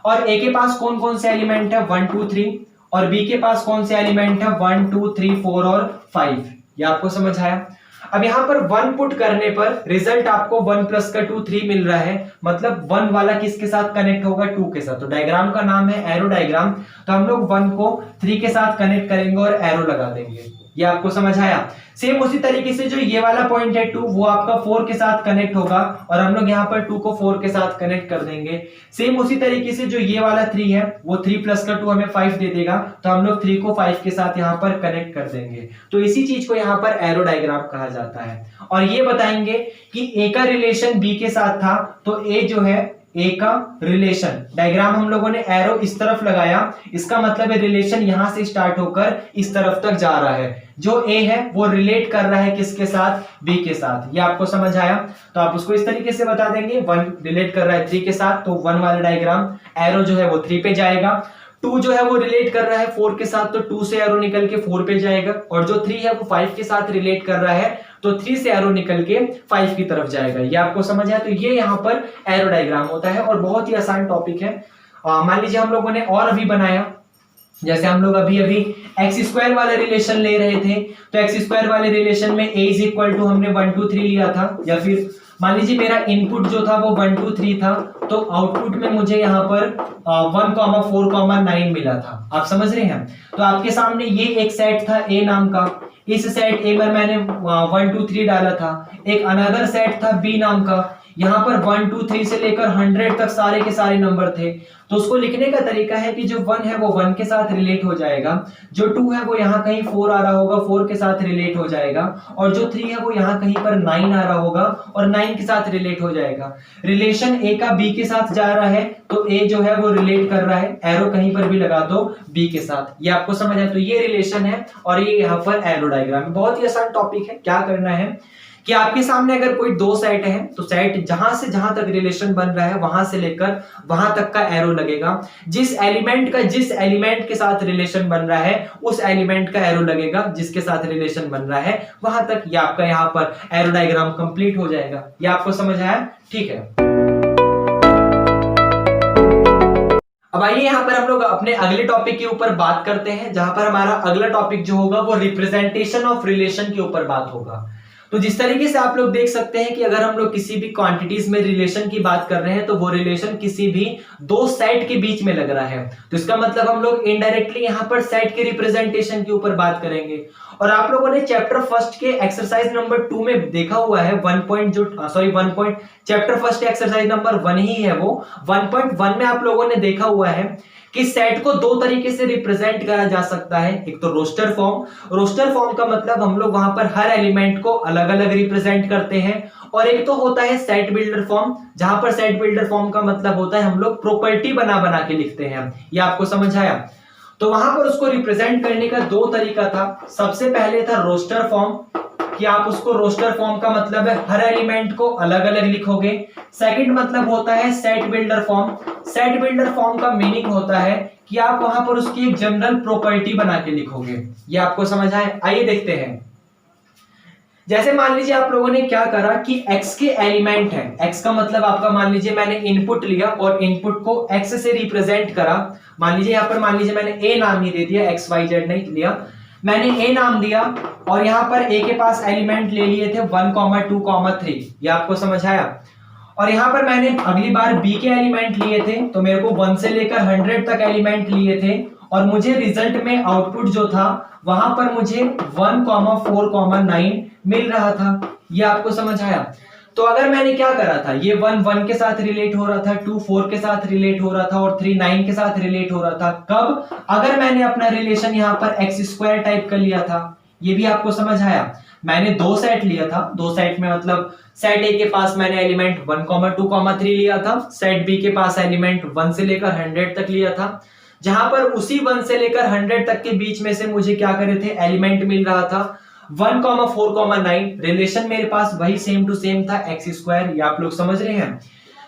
और A के पास कौन कौन से एलिमेंट है 1 2 3 और B के पास कौन से एलिमेंट है 1 2 3 4 और 5। ये आपको समझ आया? अब यहाँ पर 1 पुट करने पर रिजल्ट आपको 1 प्लस का 2 3 मिल रहा है, मतलब 1 वाला किसके साथ कनेक्ट होगा 2 के साथ। तो डायग्राम का नाम है एरो डायग्राम। तो हम लोग 1 को 3 के साथ कनेक्ट करेंगे और एरो लगा देंगे। ये आपको समझ आया? सेम उसी तरीके से जो ये वाला पॉइंट है 2 वो आपका 4 के साथ कनेक्ट होगा और हम लोग यहाँ पर 2 को 4 के साथ कनेक्ट कर देंगे। सेम उसी तरीके से जो ये वाला 3 है वो 3 प्लस का 2 हमें 5 दे देगा, तो हम लोग 3 को 5 के साथ यहाँ पर कनेक्ट कर देंगे। तो इसी चीज को यहाँ पर एरो डायग्राम कहा जाता है। और ये बताएंगे कि A का रिलेशन B के साथ था तो A जो है A का रिलेशन डायग्राम हम लोगों ने एरो इस तरफ लगाया, इसका मतलब है रिलेशन यहां से स्टार्ट होकर इस तरफ तक जा रहा है। जो A है वो रिलेट कर रहा है किसके साथ B के साथ। ये आपको समझ आया? तो आप उसको इस तरीके से बता देंगे 1 रिलेट कर रहा है 3 के साथ तो 1 वाला डायग्राम एरो जो है वो 3 पे जाएगा। 2 जो है वो रिलेट कर रहा है 4 के साथ तो 2 से एरो निकल के 4 पे जाएगा। और जो 3 है वो 5 के साथ रिलेट कर रहा है तो 3 से एरो निकल के 5 की तरफ जाएगा। ये आपको समझ आया? तो ये यहाँ पर एरो डायग्राम होता है और बहुत ही आसान टॉपिक है। मान लीजिए हम लोगों ने और अभी बनाया, जैसे हम लोग अभी एक्स स्क्वायर वाला रिलेशन ले रहे थे तो एक्स स्क्वायर वाले रिलेशन में a इज इक्वल टू हमने 1 2 3 लिया था, या फिर मान लीजिए मेरा इनपुट जो था वो 1 2 3 था तो आउटपुट में मुझे यहाँ पर 1 4 9 मिला था। आप समझ रहे हैं? तो आपके सामने ये एक सेट था A नाम का, इस सेट A में मैंने 1 2 3 डाला था। एक अनदर सेट था B नाम का, यहाँ पर 1 2 3 से लेकर 100 तक सारे के सारे नंबर थे। तो उसको लिखने का तरीका है कि जो 1 है वो 1 के साथ रिलेट हो जाएगा, जो 2 है वो यहाँ कहीं 4 आ रहा होगा 4 के साथ रिलेट हो जाएगा, और जो 3 है वो यहाँ कहीं पर 9 आ रहा होगा और 9 के साथ रिलेट हो जाएगा। रिलेशन A का B के साथ जा रहा है तो A जो है वो रिलेट कर रहा है, एरो कहीं पर भी लगा दो B के साथ। ये आपको समझ आया? तो ये रिलेशन है और ये यहाँ पर एरो डायग्राम। बहुत ही आसान टॉपिक है। क्या करना है कि आपके सामने अगर कोई दो सेट है तो सेट जहां से जहां तक रिलेशन बन रहा है वहां से लेकर वहां तक का एरो लगेगा। जिस एलिमेंट के साथ रिलेशन बन रहा है उस एलिमेंट का एरो लगेगा, जिसके साथ रिलेशन बन रहा है वहां तक। ये आपका यहाँ पर एरो डायग्राम कंप्लीट हो जाएगा। ये आपको समझ आया? ठीक है। अब आइए यहाँ पर हम लोग अपने अगले टॉपिक के ऊपर बात करते हैं, जहां पर हमारा अगला टॉपिक जो होगा वो रिप्रेजेंटेशन ऑफ रिलेशन के ऊपर बात होगा। तो जिस तरीके से आप लोग देख सकते हैं कि अगर हम लोग किसी भी क्वांटिटीज में रिलेशन की बात कर रहे हैं तो वो रिलेशन किसी भी दो सेट के बीच में लग रहा है, तो इसका मतलब हम लोग इनडायरेक्टली यहाँ पर सेट के रिप्रेजेंटेशन के ऊपर बात करेंगे। और आप लोगों ने चैप्टर फर्स्ट के एक्सरसाइज नंबर 2 में देखा हुआ है चैप्टर फर्स्ट एक्सरसाइज नंबर 1 ही है वो 1.1 में आप लोगों ने देखा हुआ है कि सेट को दो तरीके से रिप्रेजेंट करा जा सकता है। एक तो रोस्टर फॉर्म का मतलब हम लोग वहां पर हर एलिमेंट को अलग अलग रिप्रेजेंट करते हैं, और एक तो होता है सेट बिल्डर फॉर्म, जहां पर सेट बिल्डर फॉर्म का मतलब होता है हम लोग प्रॉपर्टी बना बना के लिखते हैं। ये आपको समझ आया? तो वहां पर उसको रिप्रेजेंट करने का दो तरीका था। सबसे पहले था रोस्टर फॉर्म, कि आप उसको रोस्टर फॉर्म का मतलब है हर एलिमेंट को अलग अलग लिखोगे। सेकंड मतलब होता है set builder form. Set builder form का मीनिंग होता है कि आप वहां पर उसकी एक जनरल प्रॉपर्टी बना के लिखोगे। ये आपको समझ आए? आइए देखते हैं। जैसे मान लीजिए आप लोगों ने क्या करा कि x के एलिमेंट है, x का मतलब आपका मान लीजिए मैंने इनपुट लिया और इनपुट को x से रिप्रेजेंट करा। मान लीजिए यहाँ पर मान लीजिए मैंने a नाम ही दे दिया, x y z नहीं लिया, मैंने a नाम दिया और यहाँ पर a के पास एलिमेंट ले लिए थे 1, 2, 3। ये आपको समझ आया? और यहाँ पर मैंने अगली बार b के एलिमेंट लिए थे, तो मेरे को 1 से लेकर 100 तक एलिमेंट लिए थे और मुझे रिजल्ट में आउटपुट जो था वहां पर मुझे 1, 4, 9 मिल रहा था। ये आपको समझ आया? तो अगर मैंने क्या करा था, ये 1 1 के साथ रिलेट हो रहा था, 2 4 के साथ रिलेट हो रहा था और 3 9 के साथ रिलेट हो रहा था। कब? अगर मैंने अपना रिलेशन यहाँ पर x² टाइप कर लिया था। ये भी आपको समझ आया? मैंने दो सेट लिया था, दो सेट में मतलब सेट A के पास मैंने एलिमेंट 1, 2, 3 लिया था, सेट B के पास एलिमेंट 1 से लेकर 100 तक लिया था, जहां पर उसी 1 से लेकर 100 तक के बीच में से मुझे क्या करे थे, एलिमेंट मिल रहा था 1, 4, 9। रिलेशन मेरे पास वही सेम टू सेम था x²। ये आप लोग समझ रहे हैं?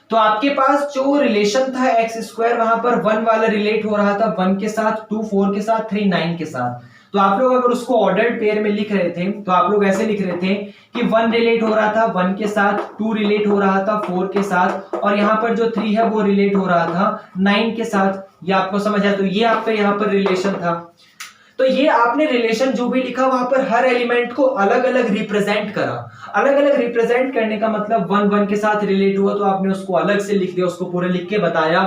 तो आपके पास जो रिलेशन था x² वहां पर 1 वाला रिलेट हो रहा था 1 के साथ, 2 4 के साथ, 3 9 के साथ। तो आप लोग अगर उसको ऑर्डर्ड पेयर में लिख रहे थे तो आप लोग ऐसे लिख रहे थे कि 1 रिलेट हो रहा था 1 के साथ, 2 रिलेट हो रहा था 4 के साथ और यहाँ पर जो 3 है वो रिलेट हो रहा था 9 के साथ। ये आपको समझ आया? तो ये आपका यहाँ पर रिलेशन था। तो ये आपने रिलेशन जो भी लिखा वहां पर हर एलिमेंट को अलग अलग रिप्रेजेंट करा। अलग अलग रिप्रेजेंट करने का मतलब 1 1 के साथ रिलेट हुआ तो आपने उसको अलग से लिख दिया, उसको पूरा लिख के बताया।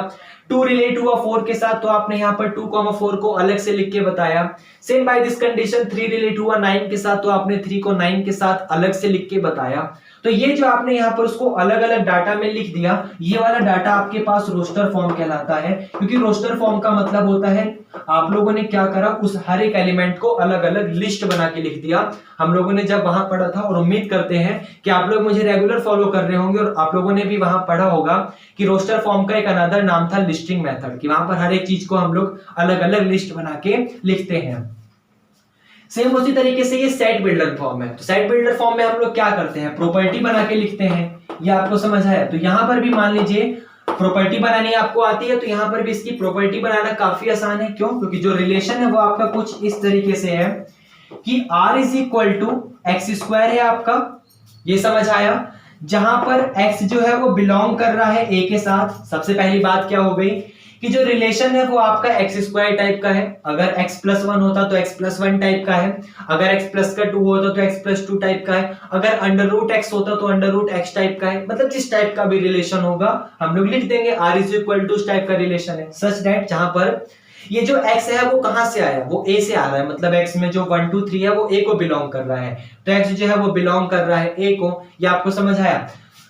2 रिलेट हुआ 4 के साथ तो आपने यहाँ पर 2, 4 को अलग से लिख के बताया। Same by this condition 3 relate हुआ 9 के साथ तो आपने 3 को 9 के साथ अलग से लिख के बताया। तो ये जो आपने यहाँ पर उसको अलग अलग डाटा में लिख दिया, ये वाला डाटा आपके पास रोस्टर फॉर्म कहलाता है। क्योंकि रोस्टर फॉर्म का मतलब होता है आप लोगों ने क्या करा, उस हर एक एलिमेंट को अलग अलग लिस्ट बना के लिख दिया। हम लोगों ने जब वहां पढ़ा था और उम्मीद करते हैं कि आप लोग मुझे रेगुलर फॉलो कर रहे होंगे और आप लोगों ने भी वहां पढ़ा होगा कि रोस्टर फॉर्म का एक अनदर नाम था लिस्टिंग मेथड, कि वहां पर हर एक चीज को हम लोग अलग अलग लिस्ट बना के लिखते हैं। सेम उसी तरीके से ये सेट बिल्डर फॉर्म है। तो सेट बिल्डर फॉर्म में हम लोग क्या करते हैं, प्रॉपर्टी बना के लिखते हैं। ये आपको समझ आया? तो यहां पर भी मान लीजिए प्रॉपर्टी बनानी आपको आती है तो यहां पर भी इसकी प्रॉपर्टी बनाना काफी आसान है। क्यों? क्योंकि जो रिलेशन है वो आपका कुछ इस तरीके से है कि r is equal to x² है आपका। ये समझ आया? जहां पर x जो है वो बिलोंग कर रहा है a के साथ। सबसे पहली बात क्या हो गई कि जो रिलेशन है वो आपका x² टाइप का है। अगर x+1 होता तो x+1 टाइप का है, अगर x+2 होता तो x+2 टाइप का है, अगर √x होता तो √x टाइप का है। मतलब जिस टाइप का भी रिलेशन होगा हम लोग लिख देंगे r इज इक्वल टू उस टाइप का रिलेशन है। सच दैट जहां पर ये जो x है वो कहां से आया, वो a से आ रहा है। मतलब x में जो 1 2 3 है वो a को बिलोंग कर रहा है, तो x जो है वो बिलोंग कर रहा है a को। ये आपको समझ आया?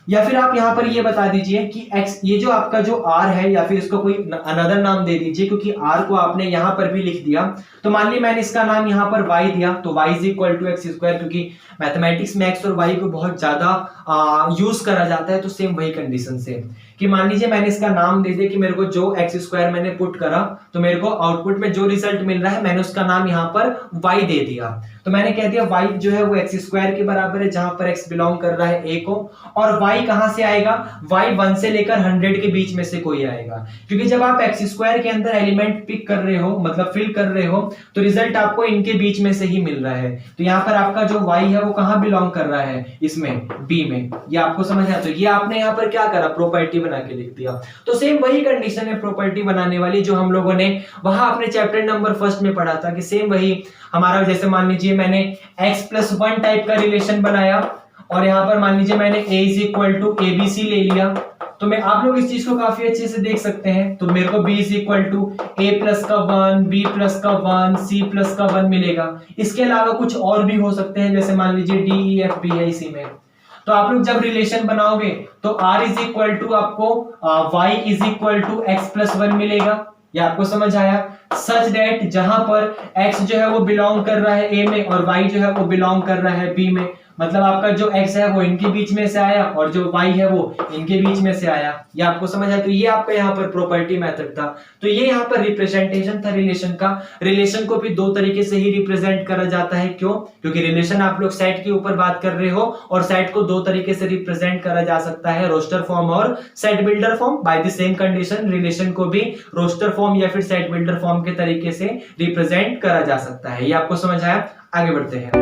या फिर आप यहां पर ये बता दीजिए कि x, ये जो आपका जो r है, या फिर इसको कोई अनदर नाम दे दीजिए, क्योंकि r को आपने यहां पर भी लिख दिया। तो मान ली मैंने इसका नाम यहां पर y दिया, तो y is equal to x²। क्योंकि मैथमेटिक्स में x और y को बहुत ज्यादा यूज करा जाता है, तो सेम वही कंडीशन से कि मान लीजिए मैंने इसका नाम दे दिया कि मेरे को जो x² मैंने पुट करा तो मेरे को आउटपुट में जो रिजल्ट मिल रहा है मैंने उसका नाम यहाँ पर y दे दिया। तो मैंने कह दिया y जो है वो x² के बराबर है, जहां पर x बिलोंग कर रहा है a को। और y कहां से आएगा, y 1 से लेकर 100 के बीच में से कोई आएगा। क्योंकि जब आप x² के अंदर एलिमेंट पिक कर रहे हो, मतलब फिल कर रहे हो, तो रिजल्ट आपको इनके बीच में से ही मिल रहा है। तो यहाँ पर आपका जो y है वो कहां बिलोंग कर रहा है, इसमें b में। ये आपको समझ आया? तो ये आपने यहाँ पर क्या करा, प्रॉपर्टी बना के लिख दिया। तो सेम वही कंडीशन है प्रॉपर्टी बनाने वाली जो हम लोगों ने वहां अपने चैप्टर नंबर 1 में पढ़ा था, कि सेम वही हमारा, जैसे मान लीजिए मैंने x+1 टाइप का रिलेशन बनाया और यहाँ पर मान लीजिए मैंने a is equal to abc ले लिया। तो मैं आप लोग इस चीज को काफी अच्छे से देख सकते हैं। तो मेरे को b is equal to a plus का 1, b प्लस का 1, c प्लस का 1 मिलेगा। इसके अलावा कुछ और भी हो सकते हैं, जैसे मान लीजिए d e f b है इसी में। तो आप लोग जब रिलेशन बनाओगे तो r इज इक्वल टू आपको y is equal to x+1 मिलेगा। ये आपको समझ आया? सच दैट जहां पर x जो है वो बिलोंग कर रहा है a में और y जो है वो बिलोंग कर रहा है b में, मतलब आपका जो x है वो इनके बीच में से आया और जो y है वो इनके बीच में से आया। ये आपको समझ आया? तो ये आपका यहाँ पर प्रॉपर्टी मेथड था। तो ये यहाँ पर रिप्रेजेंटेशन था रिलेशन का। रिलेशन को भी दो तरीके से ही रिप्रेजेंट करा जाता है। क्यों? क्योंकि रिलेशन आप लोग सेट के ऊपर बात कर रहे हो और सेट को दो तरीके से रिप्रेजेंट करा जा सकता है, रोस्टर फॉर्म और set builder form. By the same condition relation को भी रोस्टर फॉर्म या फिर सेट बिल्डर फॉर्म के तरीके से रिप्रेजेंट करा जा सकता है। ये आपको समझ आया? आगे बढ़ते हैं।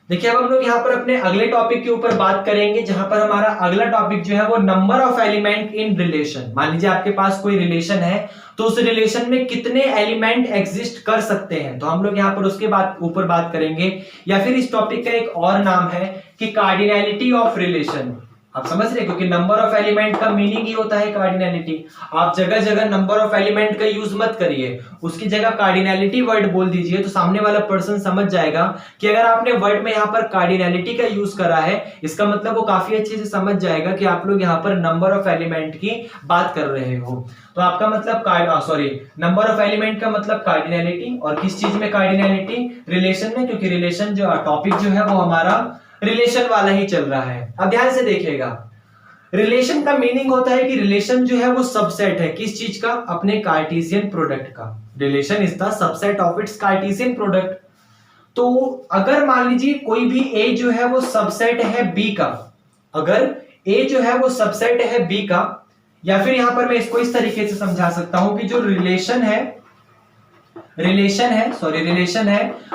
देखिए अब हम लोग यहाँ पर अपने अगले टॉपिक के ऊपर बात करेंगे, जहां पर हमारा अगला टॉपिक जो है वो number of element in relation. मान लीजिए आपके पास कोई रिलेशन है, तो उस रिलेशन में कितने एलिमेंट एग्जिस्ट कर सकते हैं, तो हम लोग यहाँ पर उसके ऊपर बात करेंगे। या फिर इस टॉपिक का एक और नाम है कि कार्डिनैलिटी ऑफ रिलेशन। आप समझ रहे, क्योंकि नंबर ऑफ एलिमेंट का मीनिंग ही होता है कार्डिनैलिटी। आप जगह जगह नंबर ऑफ एलिमेंट का यूज मत करिए, उसकी जगह कार्डिनैलिटी वर्ड बोल दीजिए, तो सामने वाला पर्सन समझ जाएगा कि अगर आपने वर्ड में यहाँ पर कार्डिनैलिटी का यूज करा है, इसका मतलब वो काफी अच्छे से समझ जाएगा कि आप लोग यहाँ पर नंबर ऑफ एलिमेंट की बात कर रहे हो। तो आपका मतलब नंबर ऑफ एलिमेंट का मतलब कार्डिनैलिटी। और किस चीज में कार्डिनैलिटी? रिलेशन में, क्योंकि रिलेशन जो टॉपिक जो है वो हमारा रिलेशन वाला ही चल रहा है। अब ध्यान से देखिएगा, रिलेशन का मीनिंग होता है कि रिलेशन जो है वो सबसेट है। किस चीज का? अपने कार्टेशियन प्रोडक्ट का। Relation is the subset of its Cartesian product. तो अगर मान लीजिए कोई भी ए जो है वो सबसेट है बी का, अगर ए जो है वो सबसेट है बी का, या फिर यहां पर मैं इसको इस तरीके से समझा सकता हूं कि जो रिलेशन है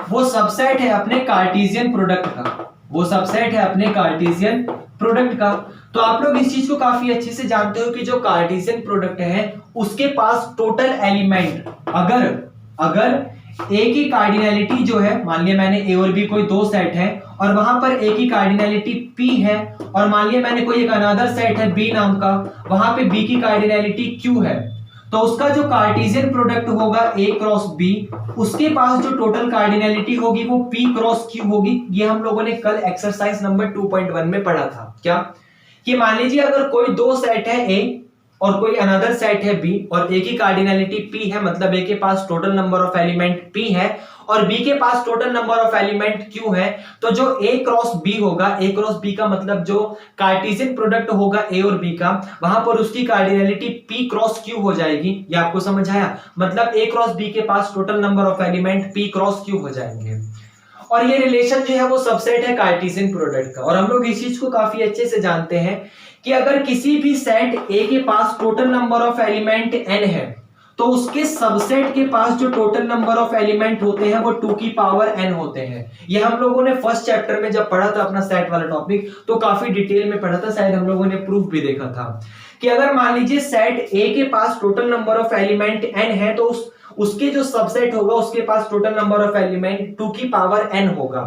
वो सबसेट है अपने कार्टेशियन प्रोडक्ट का, वो सबसेट है अपने कार्टेशियन प्रोडक्ट का। तो आप लोग इस चीज को काफी अच्छे से जानते हो कि जो कार्टेशियन प्रोडक्ट है उसके पास टोटल एलिमेंट, अगर ए की कार्डिनैलिटी जो है, मान लिया मैंने ए और बी कोई दो सेट है और वहां पर ए की कार्डिनैलिटी पी है, और मान लिया मैंने कोई एक अनदर सेट है बी नाम का, वहां पे बी की कार्डिनैलिटी क्यू है, तो उसका जो कार्टेशियन प्रोडक्ट होगा ए क्रॉस बी, उसके पास जो टोटल कार्डिनैलिटी होगी वो पी क्रॉस क्यू होगी। ये हम लोगों ने कल एक्सरसाइज नंबर 2.1 में पढ़ा था। क्या? कि मान लीजिए अगर कोई दो सेट है ए और कोई अनदर सेट है बी, और ए की कार्डिनैलिटी पी है, मतलब ए के पास total number of element P है और बी के पास total number of element Q है, तो जो ए क्रॉस बी होगा, ए क्रॉस बी का मतलब जो कार्टेशियन प्रोडक्ट होगा ए और बी का, वहां पर उसकी कार्डिनैलिटी पी क्रॉस क्यू हो जाएगी। ये आपको समझ आया? मतलब ए क्रॉस बी के पास total number of element P cross Q हो जाएंगे। और ये रिलेशन जो है वो सबसेट है कार्टेशियन प्रोडक्ट का। और हम लोग इस चीज को काफी अच्छे से जानते हैं कि अगर किसी भी सेट ए के पास total number of element N है, तो उसके सबसेट के पास जो टोटल नंबर ऑफ एलिमेंट होते हैं वो 2 की पावर n होते हैं। ये हम लोगों ने फर्स्ट चैप्टर में जब पढ़ा था अपना सेट वाला टॉपिक, तो काफी डिटेल में पढ़ा था, शायद हम लोगों ने प्रूफ भी देखा था कि अगर मान लीजिए सेट ए के पास total number of element n है, तो उसके जो सबसेट होगा उसके पास टोटल नंबर ऑफ एलिमेंट 2 की पावर n होगा।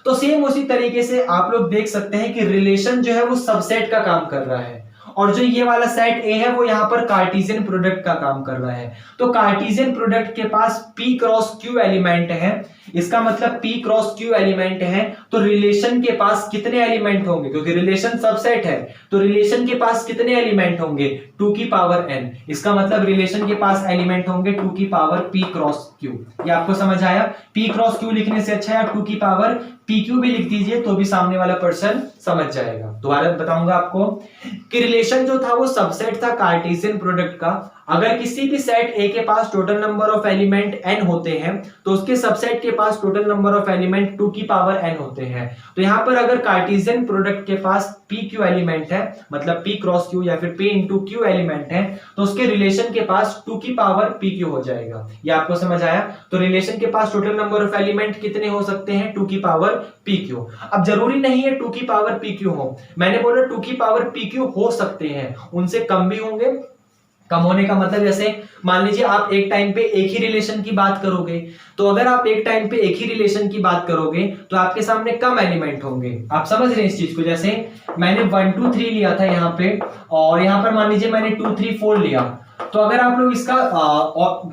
तो सेम उसी तरीके से आप लोग देख सकते हैं कि रिलेशन जो है वो सबसेट का काम कर रहा है, और जो ये वाला सेट ए है वो यहाँ पर कार्टेशियन प्रोडक्ट का काम कर रहा है। तो कार्टेशियन प्रोडक्ट के पास P क्रॉस Q एलिमेंट है, इसका मतलब P क्रॉस Q एलिमेंट है, तो रिलेशन के पास कितने एलिमेंट होंगे? क्योंकि रिलेशन सबसेट है, तो रिलेशन के पास कितने एलिमेंट होंगे? 2 की पावर n। इसका मतलब रिलेशन के पास एलिमेंट होंगे 2 की पावर P क्रॉस Q। ये आपको समझ आया? P क्रॉस Q लिखने से अच्छा है 2 की पावर PQ भी लिख दीजिए, तो भी सामने वाला पर्सन समझ जाएगा। दोबारा बताऊंगा आपको कि रिलेशन जो था वो सबसेट था कार्टेशियन प्रोडक्ट का। अगर किसी भी सेट ए के पास total number of element n होते हैं, तो उसके सबसेट के पास टोटल नंबर ऑफ एलिमेंट 2 की पावर n होते हैं। तो यहाँ पर अगर कार्टेशियन प्रोडक्ट के पास PQ एलिमेंट है, मतलब P क्रॉस Q या फिर P इंटू Q एलिमेंट है, तो उसके रिलेशन के पास 2 की पावर PQ हो जाएगा। ये आपको समझ आया? तो रिलेशन के पास टोटल नंबर ऑफ एलिमेंट कितने हो सकते हैं? 2 की पावर PQ। अब जरूरी नहीं है 2 की पावर PQ हो, मैंने बोला 2 की पावर PQ हो सकते हैं, उनसे कम भी होंगे। कम होने का मतलब जैसे मान लीजिए आप एक टाइम पे एक ही रिलेशन की बात करोगे, तो अगर आप एक टाइम पे एक ही रिलेशन की बात करोगे तो आपके सामने कम एलिमेंट होंगे। आप समझ रहे हैं इस चीज को? जैसे मैंने 1 2 3 लिया था यहाँ पे, और यहाँ पर मान लीजिए मैंने 2 3 4 लिया, तो अगर आप लोग इसका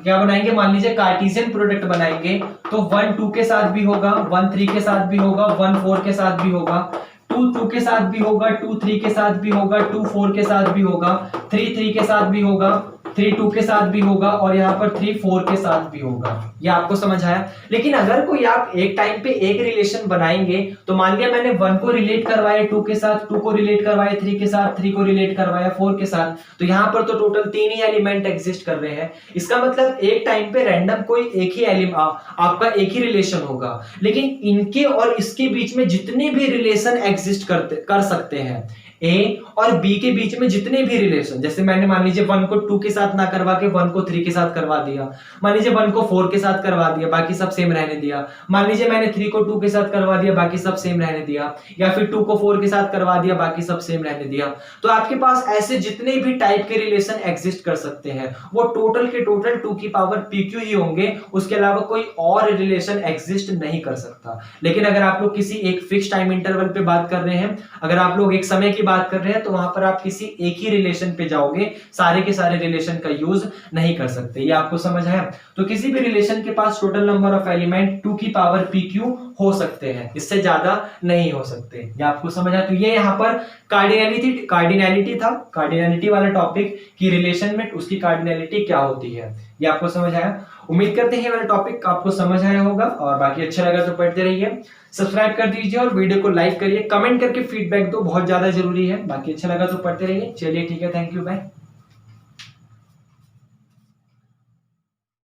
क्या बनाएंगे, मान लीजिए कार्टेशियन प्रोडक्ट बनाएंगे, तो 1 2 के साथ भी होगा, 1 3 के साथ भी होगा, 1 4 के साथ भी होगा, 2 2 के साथ भी होगा, 2 3 के साथ भी होगा, 2 4 के साथ भी होगा, 3 3 के साथ भी होगा, 3 2 के साथ भी होगा और यहाँ पर 3 4 के साथ भी होगा। ये आपको समझ आया। लेकिन अगर कोई आप एक टाइम पे एक रिलेशन बनाएंगे, तो मान लिया मैंने 1 को रिलेट करवाया 2 के साथ, 2 को रिलेट करवाया 3 के साथ, 3 को रिलेट करवाया 4 के साथ, तो यहाँ पर तो टोटल 3 ही एलिमेंट एग्जिस्ट कर रहे हैं। इसका मतलब एक टाइम पे रैंडम कोई एक ही आपका एक ही रिलेशन होगा, लेकिन इनके और इसके बीच में जितने भी रिलेशन एग्जिस्ट कर सकते हैं, ए और बी के बीच में जितने भी रिलेशन, जैसे मैंने मान लीजिए 1 को 2 के साथ ना करवा के 1 को 3 के साथ करवा दिया, मान लीजिए 1 को 4 के साथ करवा दिया, बाकी सब सेम रहने दिया, मान लीजिए मैंने 3 को 2 के साथ करवा दिया, बाकी सब सेम रहने दिया, या फिर 2 को 4 के साथ करवा दिया, बाकी सब सेम रहने दिया, तो आपके पास ऐसे जितने भी टाइप के रिलेशन एग्जिस्ट कर सकते हैं वो टोटल के टोटल 2 की पावर pq ही होंगे, उसके अलावा कोई और रिलेशन एग्जिस्ट नहीं कर सकता। लेकिन अगर आप लोग किसी एक फिक्स टाइम इंटरवल पे बात कर रहे हैं, अगर आप लोग एक समय की बात कर रहे हैं, तो वहां पर आप किसी एक ही रिलेशन पे जाओगे, सारे के सारे रिलेशन का यूज नहीं कर सकते। ये आपको समझ है। तो किसी भी रिलेशन के पास टोटल नंबर ऑफ एलिमेंट 2 की पावर pq हो सकते हैं, इससे ज्यादा नहीं हो सकते। ये आपको समझ आया। तो ये यहाँ पर कार्डिनैलिटी था, कार्डिनैलिटी वाला टॉपिक कि रिलेशन में उसकी कार्डिनैलिटी क्या होती है। ये आपको समझ आया। उम्मीद करते हैं ये वाला टॉपिक आपको समझ आया होगा, और बाकी अच्छा लगा तो पढ़ते रहिए, सब्सक्राइब कर दीजिए और वीडियो को लाइक करिए, कमेंट करके फीडबैक दो, बहुत ज्यादा जरूरी है। बाकी अच्छा लगा तो पढ़ते रहिए। चलिए ठीक है, थैंक यू, बाय।